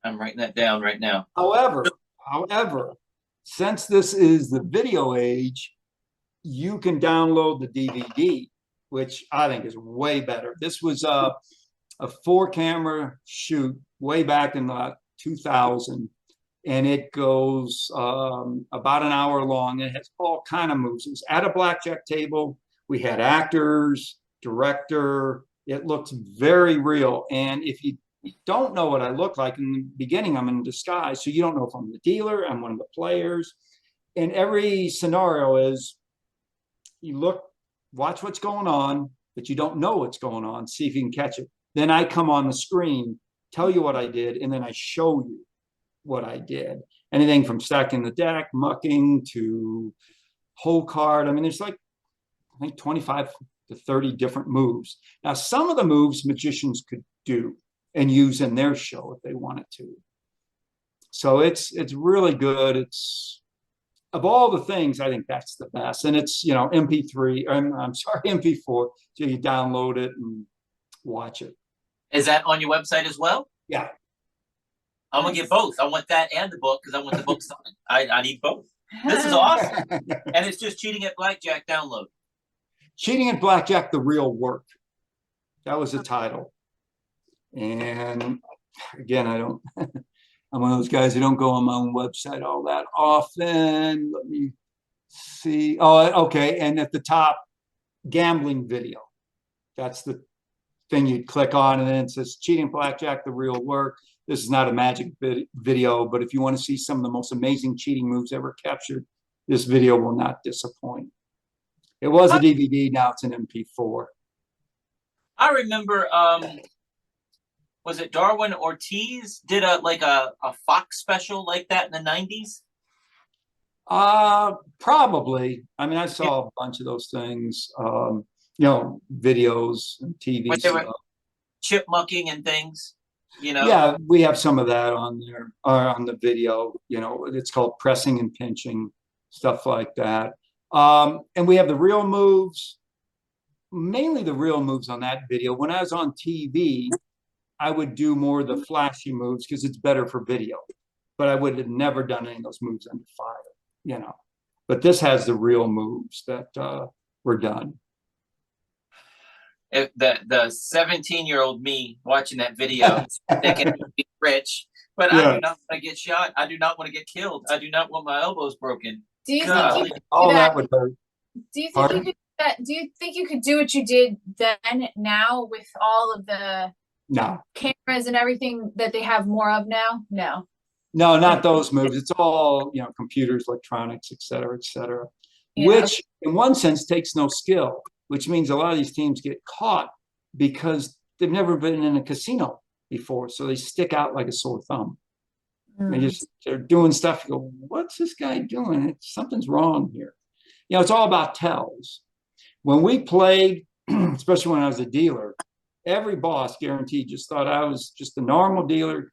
writing that down right now. However, since this is the video age, you can download the DVD, which I think is way better. This was a 4-camera shoot way back in 2000, and it goes about an hour long. It has all kind of moves. It was at a blackjack table. We had actors, director. It looks very real. And if you don't know what I look like in the beginning, I'm in disguise. So you don't know if I'm the dealer, I'm one of the players. And every scenario is you look, watch what's going on, but you don't know what's going on. See if you can catch it. Then I come on the screen, tell you what I did, and then I show you what I did. Anything from stacking the deck, mucking, to whole card. I mean, there's like, I think 25 to 30 different moves. Now, some of the moves magicians could do and use in their show if they wanted to. So it's really good. It's, of all the things, I think that's the best. And it's, MP3, I'm sorry, MP4. So you download it and watch it. Is that on your website as well? Yeah. I'm gonna get both. I want that and the book because I want the book signed. I need both. This is awesome. And it's just Cheating at Blackjack download. Cheating at Blackjack, the real work. That was the title. And again, I'm one of those guys who don't go on my own website all that often. Let me see. Oh, okay. And at the top, gambling video. That's the thing you'd click on, and then it says Cheating Blackjack, the real work. This is not a magic video, but if you want to see some of the most amazing cheating moves ever captured, this video will not disappoint. It was a DVD, now it's an MP4. I remember, was it Darwin Ortiz did a Fox special like that in the 90s? Probably. I mean, I saw a bunch of those things, videos and TV When they were stuff. chipmunking and things, Yeah, we have some of that on there, on the video. It's called pressing and pinching, stuff like that. And we have the real moves, mainly the real moves on that video. When I was on TV, I would do more of the flashy moves because it's better for video. But I would have never done any of those moves under fire, But this has the real moves that were done. If the 17-year-old me watching that video thinking it would be rich, but I do not want to get shot. I do not want to get killed. I do not want my elbows broken. Do you God. think you could do Oh, that? that would hurt. Do you think Pardon? you could do Do you think you could do what you did then now with all of the No, cameras and everything that they have more of now? No. no, not those moves. It's all, computers, electronics, et cetera, Yeah. which in one sense takes no skill, which means a lot of these teams get caught because they've never been in a casino before. So they stick out like a sore thumb. They're doing stuff. You go, what's this guy doing? Something's wrong here. It's all about tells. When we played, especially when I was a dealer, every boss guaranteed just thought I was just a normal dealer,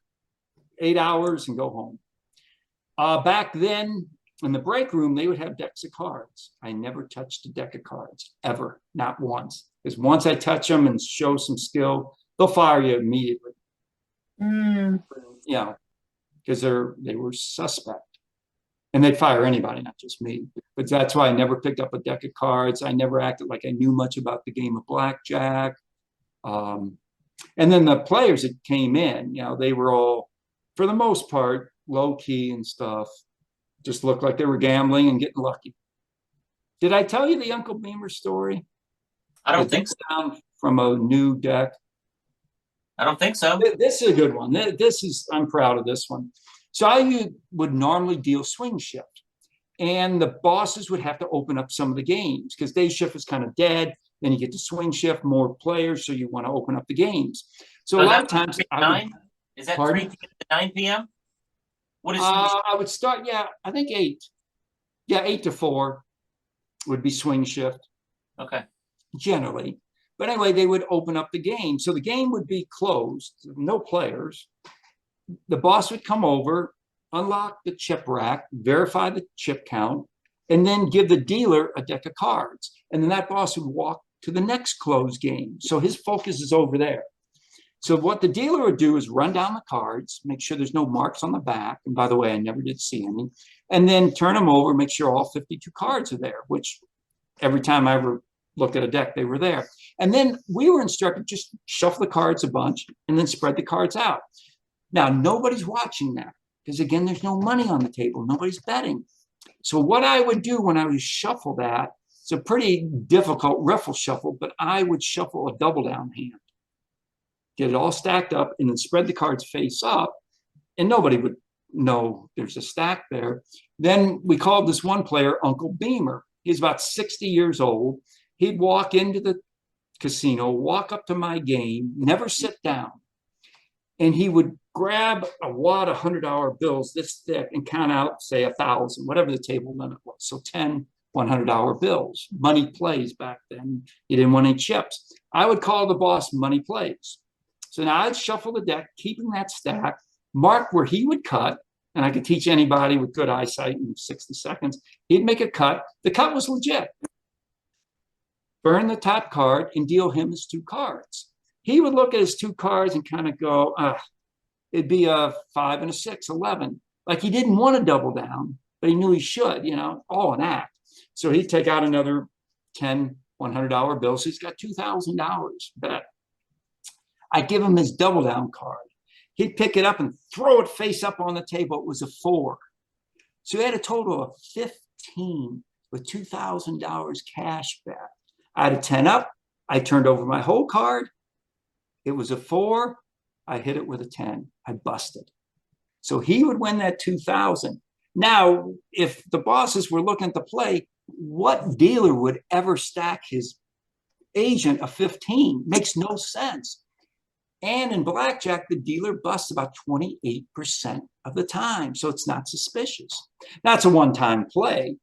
8 hours and go home. Back then, in the break room, they would have decks of cards. I never touched a deck of cards, ever, not once. Because once I touch them and show some skill, they'll fire you immediately. Because they were suspect. And they'd fire anybody, not just me. But that's why I never picked up a deck of cards. I never acted like I knew much about the game of blackjack. And then the players that came in, they were all, for the most part, low key and stuff. Just looked like they were gambling and getting lucky. Did I tell you the Uncle Beamer story? I don't think so. Down from a new deck. I don't think so. This is a good one. I'm proud of this one. So I would normally deal swing shift, and the bosses would have to open up some of the games because day shift is kind of dead. Then you get to swing shift, more players, so you want to open up the games. So a lot of times, is that 3 p.m. to 9 p.m.? What is? I would start. I think 8. 8 to 4 would be swing shift. Okay. Generally, but anyway, they would open up the game, so the game would be closed, no players. The boss would come over, unlock the chip rack, verify the chip count, and then give the dealer a deck of cards. And then that boss would walk to the next closed game. So his focus is over there. So what the dealer would do is run down the cards, make sure there's no marks on the back. And by the way, I never did see any. And then turn them over, make sure all 52 cards are there, which every time I ever looked at a deck, they were there. And then we were instructed just shuffle the cards a bunch and then spread the cards out. Now, nobody's watching that because, again, there's no money on the table. Nobody's betting. So what I would do when I would shuffle that, it's a pretty difficult riffle shuffle, but I would shuffle a double down hand, get it all stacked up, and then spread the cards face up, and nobody would know there's a stack there. Then we called this one player Uncle Beamer. He's about 60 years old. He'd walk into the casino, walk up to my game, never sit down. And he would grab a wad of $100 bills this thick and count out, say, 1,000, whatever the table limit was. So 10 $100 bills. Money plays back then. You didn't want any chips. I would call the boss money plays. So now I'd shuffle the deck, keeping that stack, mark where he would cut, and I could teach anybody with good eyesight in 60 seconds. He'd make a cut. The cut was legit. Burn the top card and deal him his 2 cards. He would look at his 2 cards and kind of go, it'd be a 5 and a 6, 11. Like he didn't want to double down, but he knew he should, all an act. So he'd take out another 10 $100 bills. So he's got $2,000 bet. I'd give him his double down card. He'd pick it up and throw it face up on the table. It was a 4. So he had a total of 15 with $2,000 cash bet. I had a 10 up. I turned over my whole card. It was a 4. I hit it with a 10. I busted. So he would win that 2,000. Now, if the bosses were looking to play, what dealer would ever stack his agent a 15? Makes no sense. And in blackjack, the dealer busts about 28% of the time. So it's not suspicious. That's a one-time play.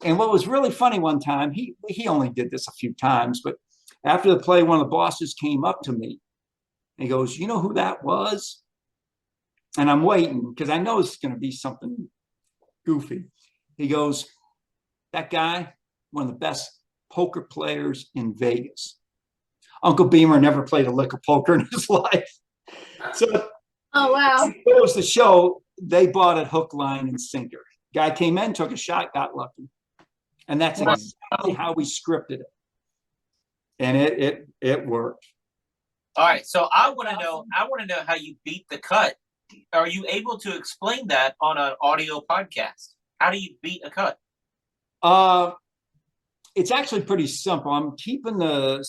And what was really funny one time, he only did this a few times, but after the play, one of the bosses came up to me. He goes, you know who that was? And I'm waiting because I know it's going to be something goofy. He goes, that guy, one of the best poker players in Vegas. Uncle Beamer never played a lick of poker in his life. So, oh, wow. It was the show. They bought it hook, line, and sinker. Guy came in, took a shot, got lucky. And that's exactly how we scripted it. And it worked. All right, so I want to know how you beat the cut. Are you able to explain that on an audio podcast? How do you beat a cut? It's actually pretty simple. I'm keeping the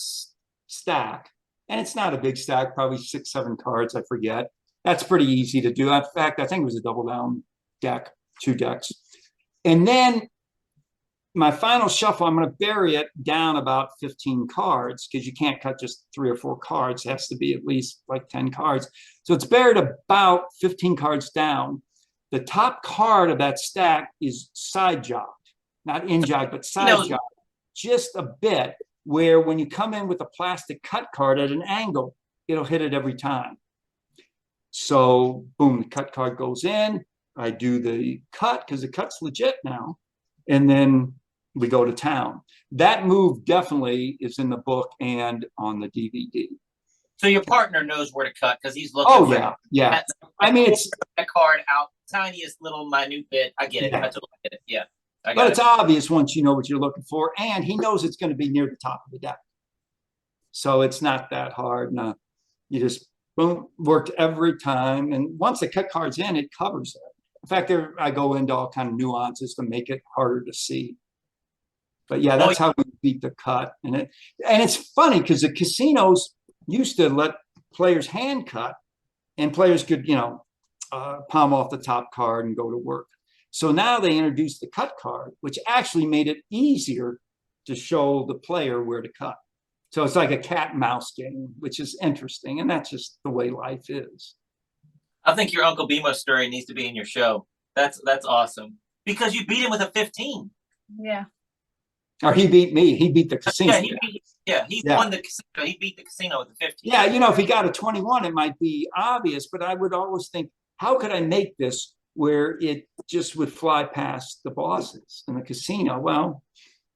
stack, and it's not a big stack, probably 6, 7 cards, I forget. That's pretty easy to do. In fact, I think it was a double down deck, 2 decks. And then my final shuffle, I'm going to bury it down about 15 cards because you can't cut just 3 or 4 cards. It has to be at least like 10 cards. So it's buried about 15 cards down. The top card of that stack is side jogged, not in jogged, but side jogged, just a bit, where when you come in with a plastic cut card at an angle, it'll hit it every time. So boom, the cut card goes in. I do the cut because the cut's legit now. And then we go to town. That move definitely is in the book and on the DVD. So your partner knows where to cut because he's looking. Oh, yeah. Yeah. I mean, it's that card out, tiniest little minute bit. I get it. Yeah. I totally get it. Yeah. But it's obvious once you know what you're looking for, and he knows it's going to be near the top of the deck. So it's not that hard. No, you just boom, worked every time. And once the cut card's in, it covers it. In fact, I go into all kind of nuances to make it harder to see. But yeah, that's how we beat the cut. And it's funny because the casinos used to let players hand cut, and players could, palm off the top card and go to work. So now they introduced the cut card, which actually made it easier to show the player where to cut. So it's like a cat and mouse game, which is interesting. And that's just the way life is. I think your Uncle Bimo story needs to be in your show. That's awesome. Because you beat him with a 15. Yeah. Or he beat me. He beat the casino. He won the casino. He beat the casino with the 15. Yeah, if he got a 21, it might be obvious, but I would always think, how could I make this where it just would fly past the bosses in the casino? Well,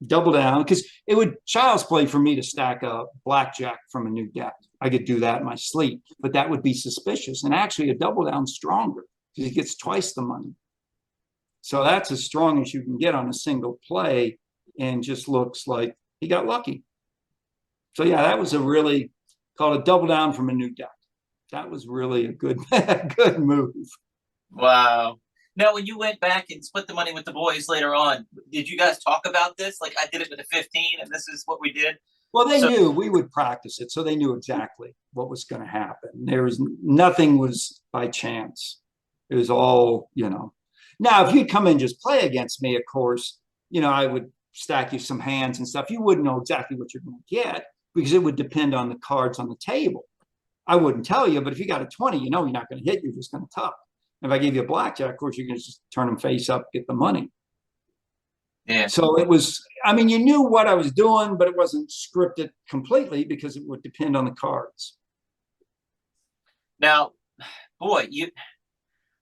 double down, because it would child's play for me to stack a blackjack from a new deck. I could do that in my sleep, but that would be suspicious. And actually a double down stronger because he gets twice the money. So that's as strong as you can get on a single play, and just looks like he got lucky. So yeah, that was a really called a double down from a new deck. That was really a good move. Wow. Now, when you went back and split the money with the boys later on, did you guys talk about this? Like, I did it with a 15 and this is what we did? Well, they knew we would practice it. So they knew exactly what was going to happen. Nothing was by chance. It was all, Now, if you'd come in and just play against me, of course, I would stack you some hands and stuff. You wouldn't know exactly what you're going to get because it would depend on the cards on the table. I wouldn't tell you, but if you got a 20, you're not going to hit. You're just going to tuck. If I gave you a blackjack, of course, you're going to just turn them face up, get the money. Yeah. So it was, you knew what I was doing, but it wasn't scripted completely because it would depend on the cards. Now, boy,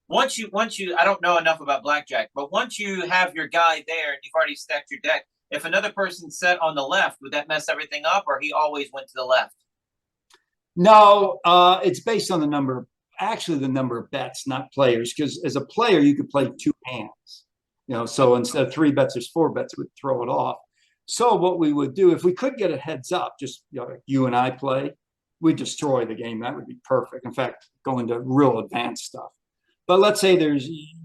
once you, I don't know enough about blackjack, but once you have your guy there and you've already stacked your deck, if another person set on the left, would that mess everything up, or he always went to the left? No, it's based on the number of bets, not players. Because as a player, you could play 2 hands. So instead of 3 bets, there's 4 bets. We'd throw it off. So what we would do, if we could get a heads up, just you and I play, we'd destroy the game. That would be perfect. In fact, go into real advanced stuff. But let's say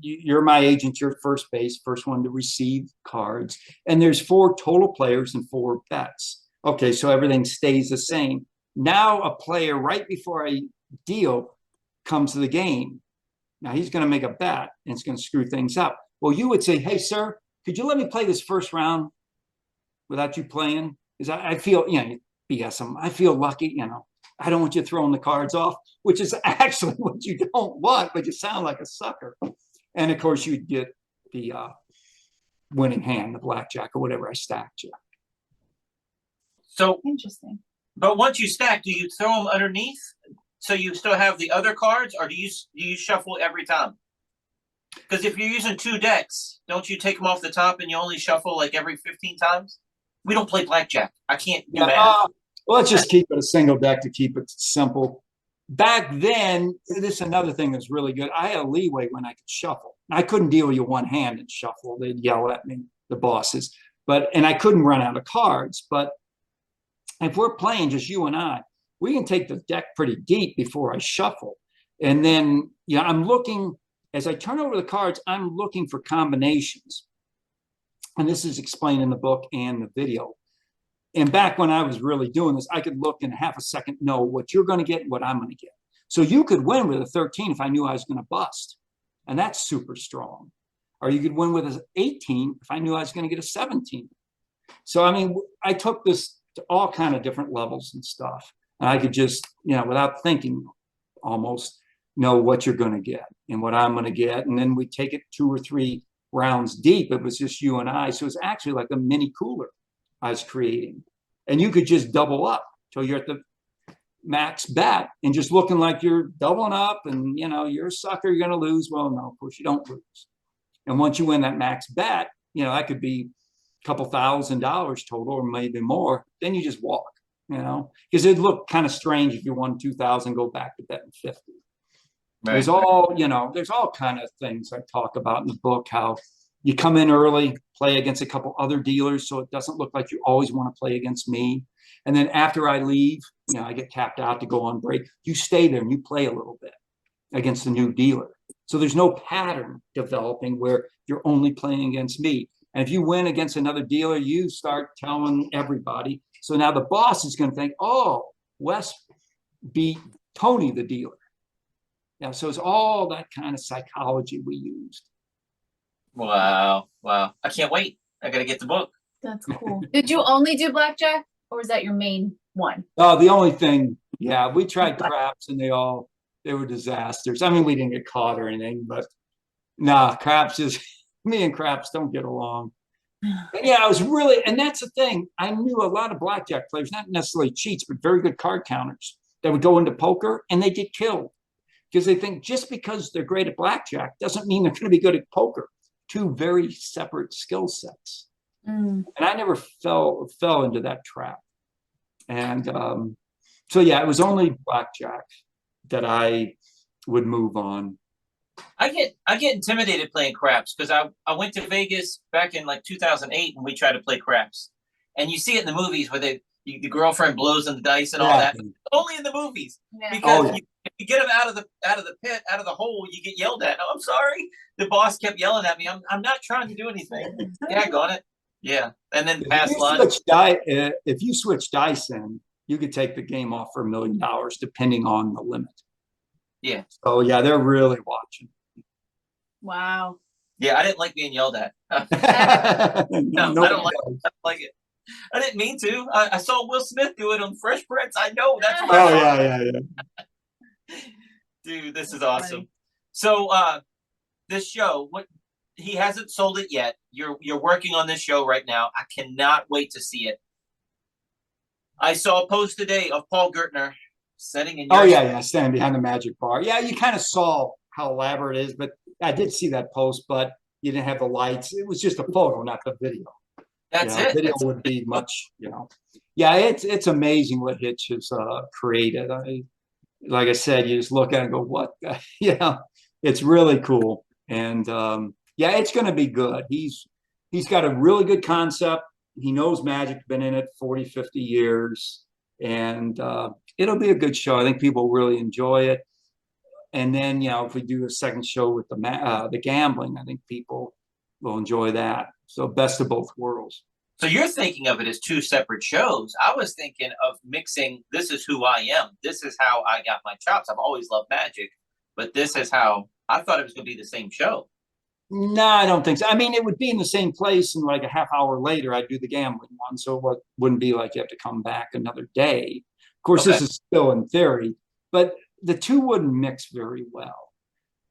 you're my agent, you're first base, first one to receive cards, and there's 4 total players and 4 bets. Okay, so everything stays the same. Now a player right before I deal comes to the game. Now he's going to make a bet and it's going to screw things up. Well, you would say, hey, sir, could you let me play this first round without you playing? Because I feel, BS him. I feel lucky, I don't want you throwing the cards off, which is actually what you don't want, but you sound like a sucker. And of course, you'd get the winning hand, the blackjack or whatever I stacked you. So interesting. But once you stack, do you throw them underneath so you still have the other cards, or do you shuffle every time? Because if you're using 2 decks, don't you take them off the top and you only shuffle like every 15 times? We don't play blackjack. I can't do math. Well, let's just keep it a single deck to keep it simple. Back then, this is another thing that's really good. I had a leeway when I could shuffle. I couldn't deal with you one hand and shuffle. They'd yell at me, the bosses. And I couldn't run out of cards. But if we're playing just you and I, we can take the deck pretty deep before I shuffle. And then, I'm looking, as I turn over the cards, I'm looking for combinations. And this is explained in the book and the video. And back when I was really doing this, I could look in half a second, know what you're going to get and what I'm going to get. So you could win with a 13 if I knew I was going to bust. And that's super strong. Or you could win with an 18 if I knew I was going to get a 17. So, I mean, I took this to all kind of different levels and stuff. And I could just, without thinking, almost know what you're going to get and what I'm going to get. And then we take it 2 or 3 rounds deep. It was just you and I. So it's actually like a mini cooler I was creating. And you could just double up till you're at the max bet and just looking like you're doubling up and, you're a sucker, you're going to lose. Well, no, of course you don't lose. And once you win that max bet, that could be a couple $1,000 total or maybe more. Then you just walk, because it'd look kind of strange if you won 2,000, go back to betting 50. Right. There's all kind of things I talk about in the book, how you come in early, play against a couple other dealers so it doesn't look like you always want to play against me. And then after I leave, I get tapped out to go on break. You stay there and you play a little bit against the new dealer. So there's no pattern developing where you're only playing against me. And if you win against another dealer, you start telling everybody. So now the boss is going to think, oh, Wes beat Tony, the dealer. So it's all that kind of psychology we used. Wow. I can't wait. I got to get the book. That's cool. Did you only do blackjack, or was that your main one? Oh, the only thing, we tried craps and they were disasters. I mean, we didn't get caught or anything, but craps me and craps don't get along. And I was really, and that's the thing. I knew a lot of blackjack players, not necessarily cheats, but very good card counters that would go into poker and they get killed because they think just because they're great at blackjack doesn't mean they're going to be good at poker. 2 very separate skill sets. And I never fell into that trap. And it was only blackjack that I would move on. I get intimidated playing craps because I went to Vegas back in like 2008 and we tried to play craps. And you see it in the movies where the girlfriend blows in the dice and all that. Only in the movies. Yeah. Because if you get them out of the pit, out of the hole, you get yelled at. Oh, I'm sorry. The boss kept yelling at me. I'm not trying to do anything. Gag on it. Yeah. And then pass line. If you switch dice in, you could take the game off for $1 million depending on the limit. Yeah. So they're really watching. Wow. Yeah, I didn't like being yelled at. No, I don't like it. I didn't mean to. I saw Will Smith do it on Fresh Prince. I know that's what yeah. Dude, this is awesome. So this show, he hasn't sold it yet. You're working on this show right now. I cannot wait to see it. I saw a post today of Paul Gertner sitting in your standing behind the magic bar. Yeah, you kind of saw how elaborate it is, but I did see that post, but you didn't have the lights. It was just a photo, not the video. That's it. Video would be much, it's amazing what Hitch has created. Like I said, you just look at it and go, what? It's really cool. And it's going to be good. He's got a really good concept. He knows magic, been in it 40, 50 years. And it'll be a good show. I think people really enjoy it. And then, if we do a second show with the gambling, I think people will enjoy that. So best of both worlds. So you're thinking of it as 2 separate shows. I was thinking of mixing, this is who I am. This is how I got my chops. I've always loved magic, but this is how I thought it was going to be the same show. No, I don't think so. I mean, it would be in the same place, and like a half hour later, I'd do the gambling one. So it wouldn't be like you have to come back another day. Of course, This is still in theory, but the 2 wouldn't mix very well.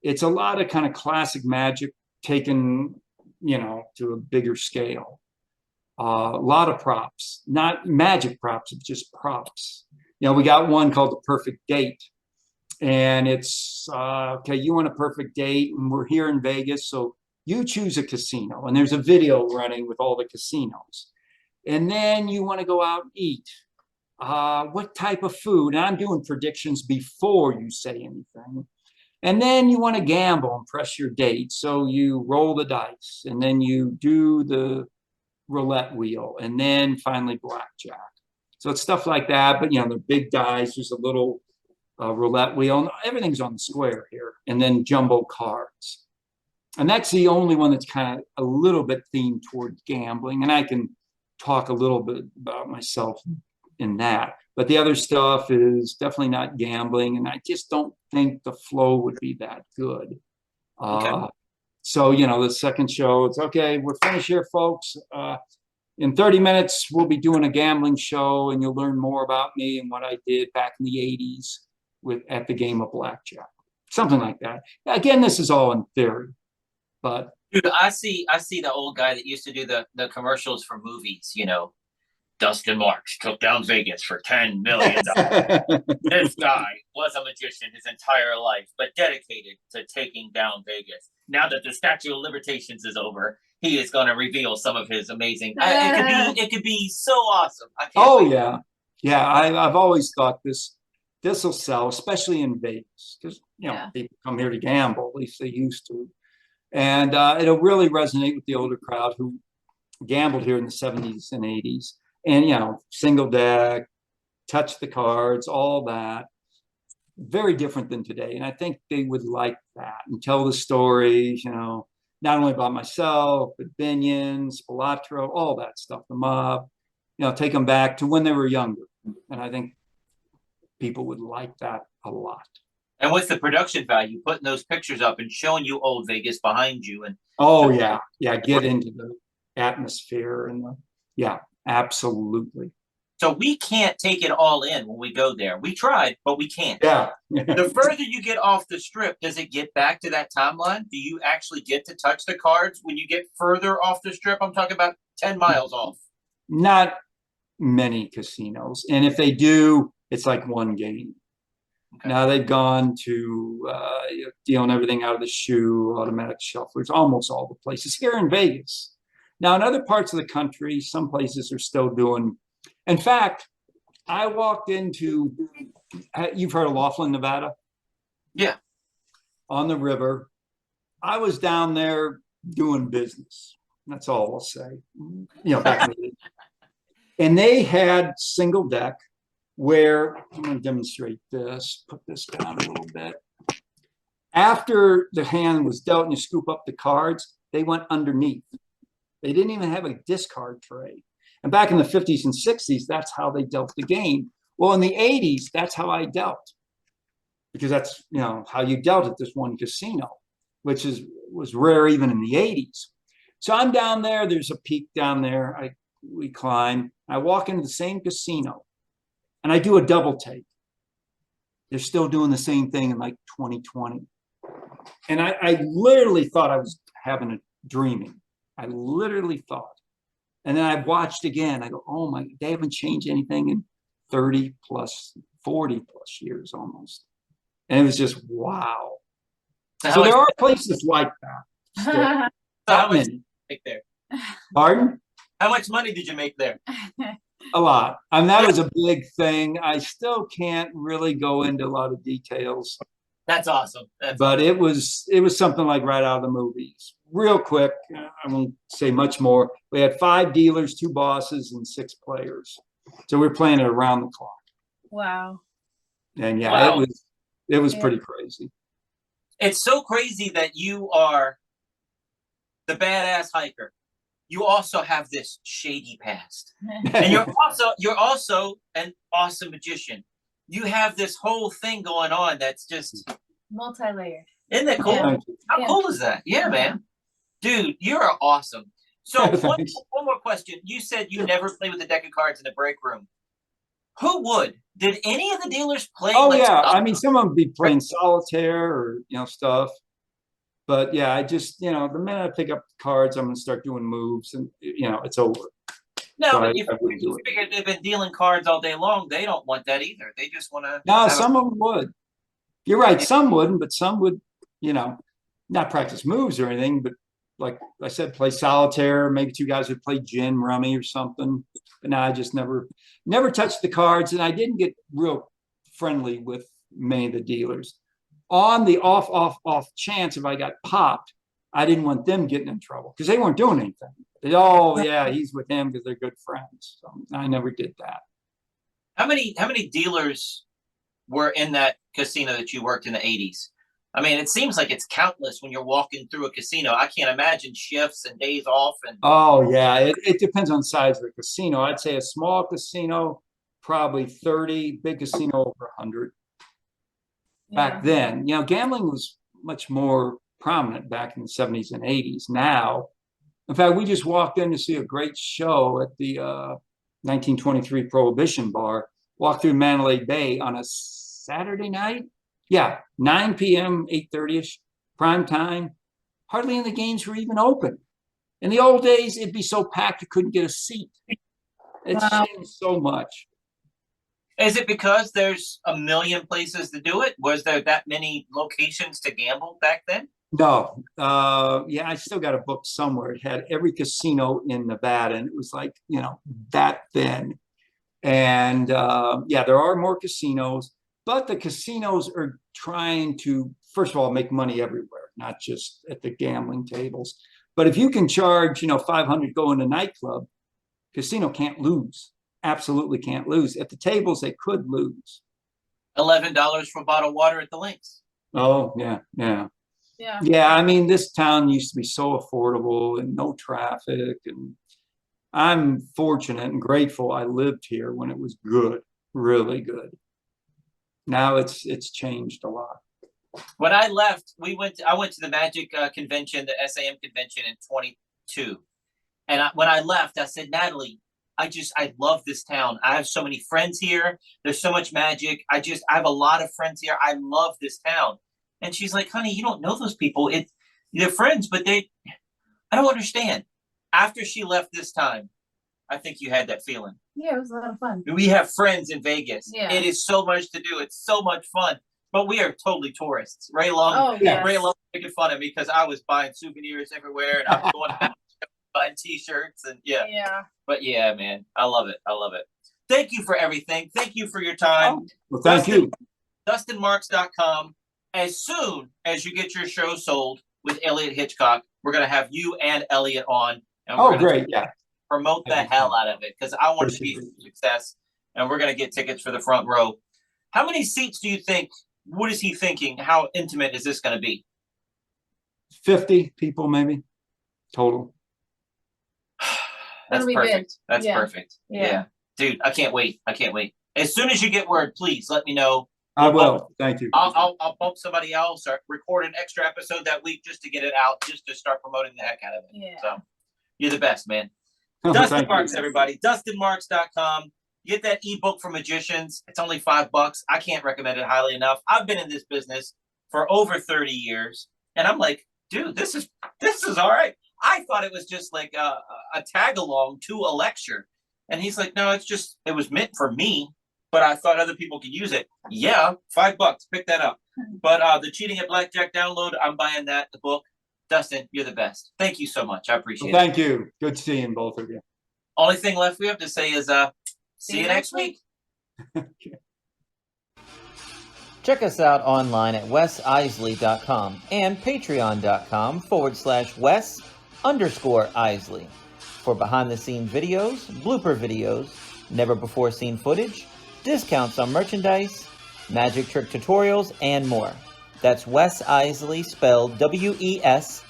It's a lot of kind of classic magic taken, to a bigger scale. A lot of props, not magic props, it's just props. We got one called The Perfect Date. And it's, you want a perfect date, and we're here in Vegas, so you choose a casino. And there's a video running with all the casinos. And then you want to go out and eat. What type of food? And I'm doing predictions before you say anything. And then you want to gamble and press your date. So you roll the dice, and then you do the roulette wheel, and then finally blackjack. So it's stuff like that. But, the big dice, there's a little roulette wheel, and everything's on the square here, and then jumbo cards. And that's the only one that's kind of a little bit themed toward gambling. And I can talk a little bit about myself in that. But the other stuff is definitely not gambling. And I just don't think the flow would be that good. Okay. So, you know, the second show, it's okay, we're finished here, folks. In 30 minutes, we'll be doing a gambling show and you'll learn more about me and what I did back in the 80s at the game of blackjack. Something like that. Again, this is all in theory, but Dude, I see the old guy that used to do the commercials for movies, you know. Dustin Marks took down Vegas for $10 million. This guy was a magician his entire life, but dedicated to taking down Vegas. Now that the statute of limitations is over, he is going to reveal some of his amazing. It could be so awesome. I can't wait. Yeah. I've always thought this will sell, especially in Vegas, because you know people come here to gamble. At least they used to, and it'll really resonate with the older crowd who gambled here in the 70s and 80s. And, you know, single deck, touch the cards, all that. Very different than today. And I think they would like that and tell the stories, you know, not only about myself, but Binion, Spilatro, all that stuff, the mob, you know, take them back to when they were younger. And I think people would like that a lot. And what's the production value? Putting those pictures up and showing you old Vegas behind you. And get into the atmosphere and absolutely. So we can't take it all in when we go there. We tried, but we can't. Yeah. The further you get off the strip, does it get back to that timeline? Do you actually get to touch the cards when you get further off the strip? I'm talking about 10 miles off. Not many casinos. And if they do, it's like one game. Okay. Now they've gone to dealing everything out of the shoe, automatic shufflers, almost all the places here in Vegas. Now, in other parts of the country, some places are still doing. In fact, I walked into, you've heard of Laughlin, Nevada? Yeah. On the river. I was down there doing business. That's all I'll say. You know, back in the day. And they had single deck where, I'm going to demonstrate this, put this down a little bit. After the hand was dealt and you scoop up the cards, they went underneath. They didn't even have a discard tray. And back in the 50s and 60s, that's how they dealt the game. Well, in the 80s, that's how I dealt. Because that's, you know, how you dealt at this one casino, which was rare even in the 80s. So I'm down there, there's a peak down there. We climb. I walk into the same casino and I do a double take. They're still doing the same thing in like 2020. And I literally thought I was dreaming. I literally thought. And then I watched again. I go, oh my, they haven't changed anything in 30 plus, 40 plus years almost. And it was just, wow. So there are places like that. How much did you make there? Pardon? How much money did you make there? A lot. I mean, that was a big thing. I still can't really go into a lot of details. That's awesome. But it was something like right out of the movies. Real quick, I won't say much more. We had 5 dealers, 2 bosses, and 6 players. So we were playing it around the clock. Wow. And wow. it was pretty crazy. It's so crazy that you are the badass hiker. You also have this shady past. And you're also an awesome magician. You have this whole thing going on that's just multi-layered. Isn't that cool? Yeah. How cool is that? Yeah, man. Dude, you're awesome. So one more question. You said you never play with a deck of cards in the break room. Who would? Did any of the dealers play? Oh, yeah. I mean, some of them be playing solitaire or, you know, stuff. But yeah, I just, you know, the minute I pick up the cards, I'm going to start doing moves and, you know, it's over. No, so but if you figure they've been dealing cards all day long, they don't want that either. They just want to. No, some of them would. You're right. Some wouldn't, but some would, you know, not practice moves or anything, but like I said, play solitaire. Maybe 2 guys would play gin rummy or something. But no, I just never touched the cards. And I didn't get real friendly with many of the dealers. On the off chance, if I got popped, I didn't want them getting in trouble because they weren't doing anything. He's with him because they're good friends. So I never did that. How many dealers were in that casino that you worked in the 80s? I mean, it seems like it's countless when you're walking through a casino. I can't imagine shifts and days off. And Oh yeah, it depends on the size of the casino. I'd say a small casino, probably 30, big casino over 100. Back then, gambling was much more prominent back in the 70s and 80s. Now, in fact, we just walked in to see a great show at the 1923 Prohibition Bar. Walked through Mandalay Bay on a Saturday night. Yeah, 9 p.m., 8:30ish, prime time. Hardly any of the games were even open. In the old days, it'd be so packed you couldn't get a seat. It's changed so much. is it because there's a million places to do it? Was there that many locations to gamble back then? No, yeah, I still got a book somewhere. It had every casino in Nevada, and it was like, that thin. And yeah, there are more casinos, but the casinos are trying to, first of all, make money everywhere, not just at the gambling tables. But if you can charge, $500 going to nightclub, casino can't lose. Absolutely can't lose. At the tables, they could lose. $11 for a bottle of water at the links. Oh, yeah. Yeah. Yeah, I mean, this town used to be so affordable and no traffic. And I'm fortunate and grateful I lived here when it was good, really good. Now it's changed a lot. When I left, I went to the Magic convention, the SAM convention in 22. And when I left, I said, Natalie, I love this town. I have so many friends here. There's so much magic. I have a lot of friends here. I love this town. And she's like, honey, you don't know those people. They're friends, but I don't understand. After she left this time, I think you had that feeling. Yeah, it was a lot of fun. We have friends in Vegas. Yeah. It is so much to do. It's so much fun. But we are totally tourists. Ray Long was making fun of me because I was buying souvenirs everywhere and I was going out buying T-shirts and yeah. But yeah, man, I love it. Thank you for everything. Thank you for your time. Oh, well, thank you. DustinMarks.com. As soon as you get your show sold with Elliot Hitchcock, we're going to have you and Elliot on. And we're great. Yeah. Promote the hell out of it because I want it to be a success. And we're going to get tickets for the front row. How many seats do you think? What is he thinking? How intimate is this going to be? 50 people, maybe total. That's That'll be perfect. good. That's perfect. Yeah. Dude, I can't wait. As soon as you get word, please let me know. I will. Thank you. I'll bump somebody else or record an extra episode that week just to get it out, just to start promoting the heck out of it. Yeah. So you're the best, man. Dustin Marks, everybody. DustinMarks.com. Get that ebook for magicians. It's only $5. I can't recommend it highly enough. I've been in this business for over 30 years, and I'm like, dude, this is all right. I thought it was just like a tag along to a lecture, and he's like, no, it was meant for me, but I thought other people could use it. Yeah, $5. Pick that up. But the Cheating at Blackjack download, I'm buying that. The book. Dustin, you're the best. Thank you so much. I appreciate it. Thank you. Good seeing both of you. Only thing left we have to say is see you next week. Check us out online at wesisley.com and patreon.com/Wes_Isley for behind-the-scenes videos, blooper videos, never-before-seen footage, discounts on merchandise, magic trick tutorials, and more. That's Wes Iseli, spelled Wesiseli.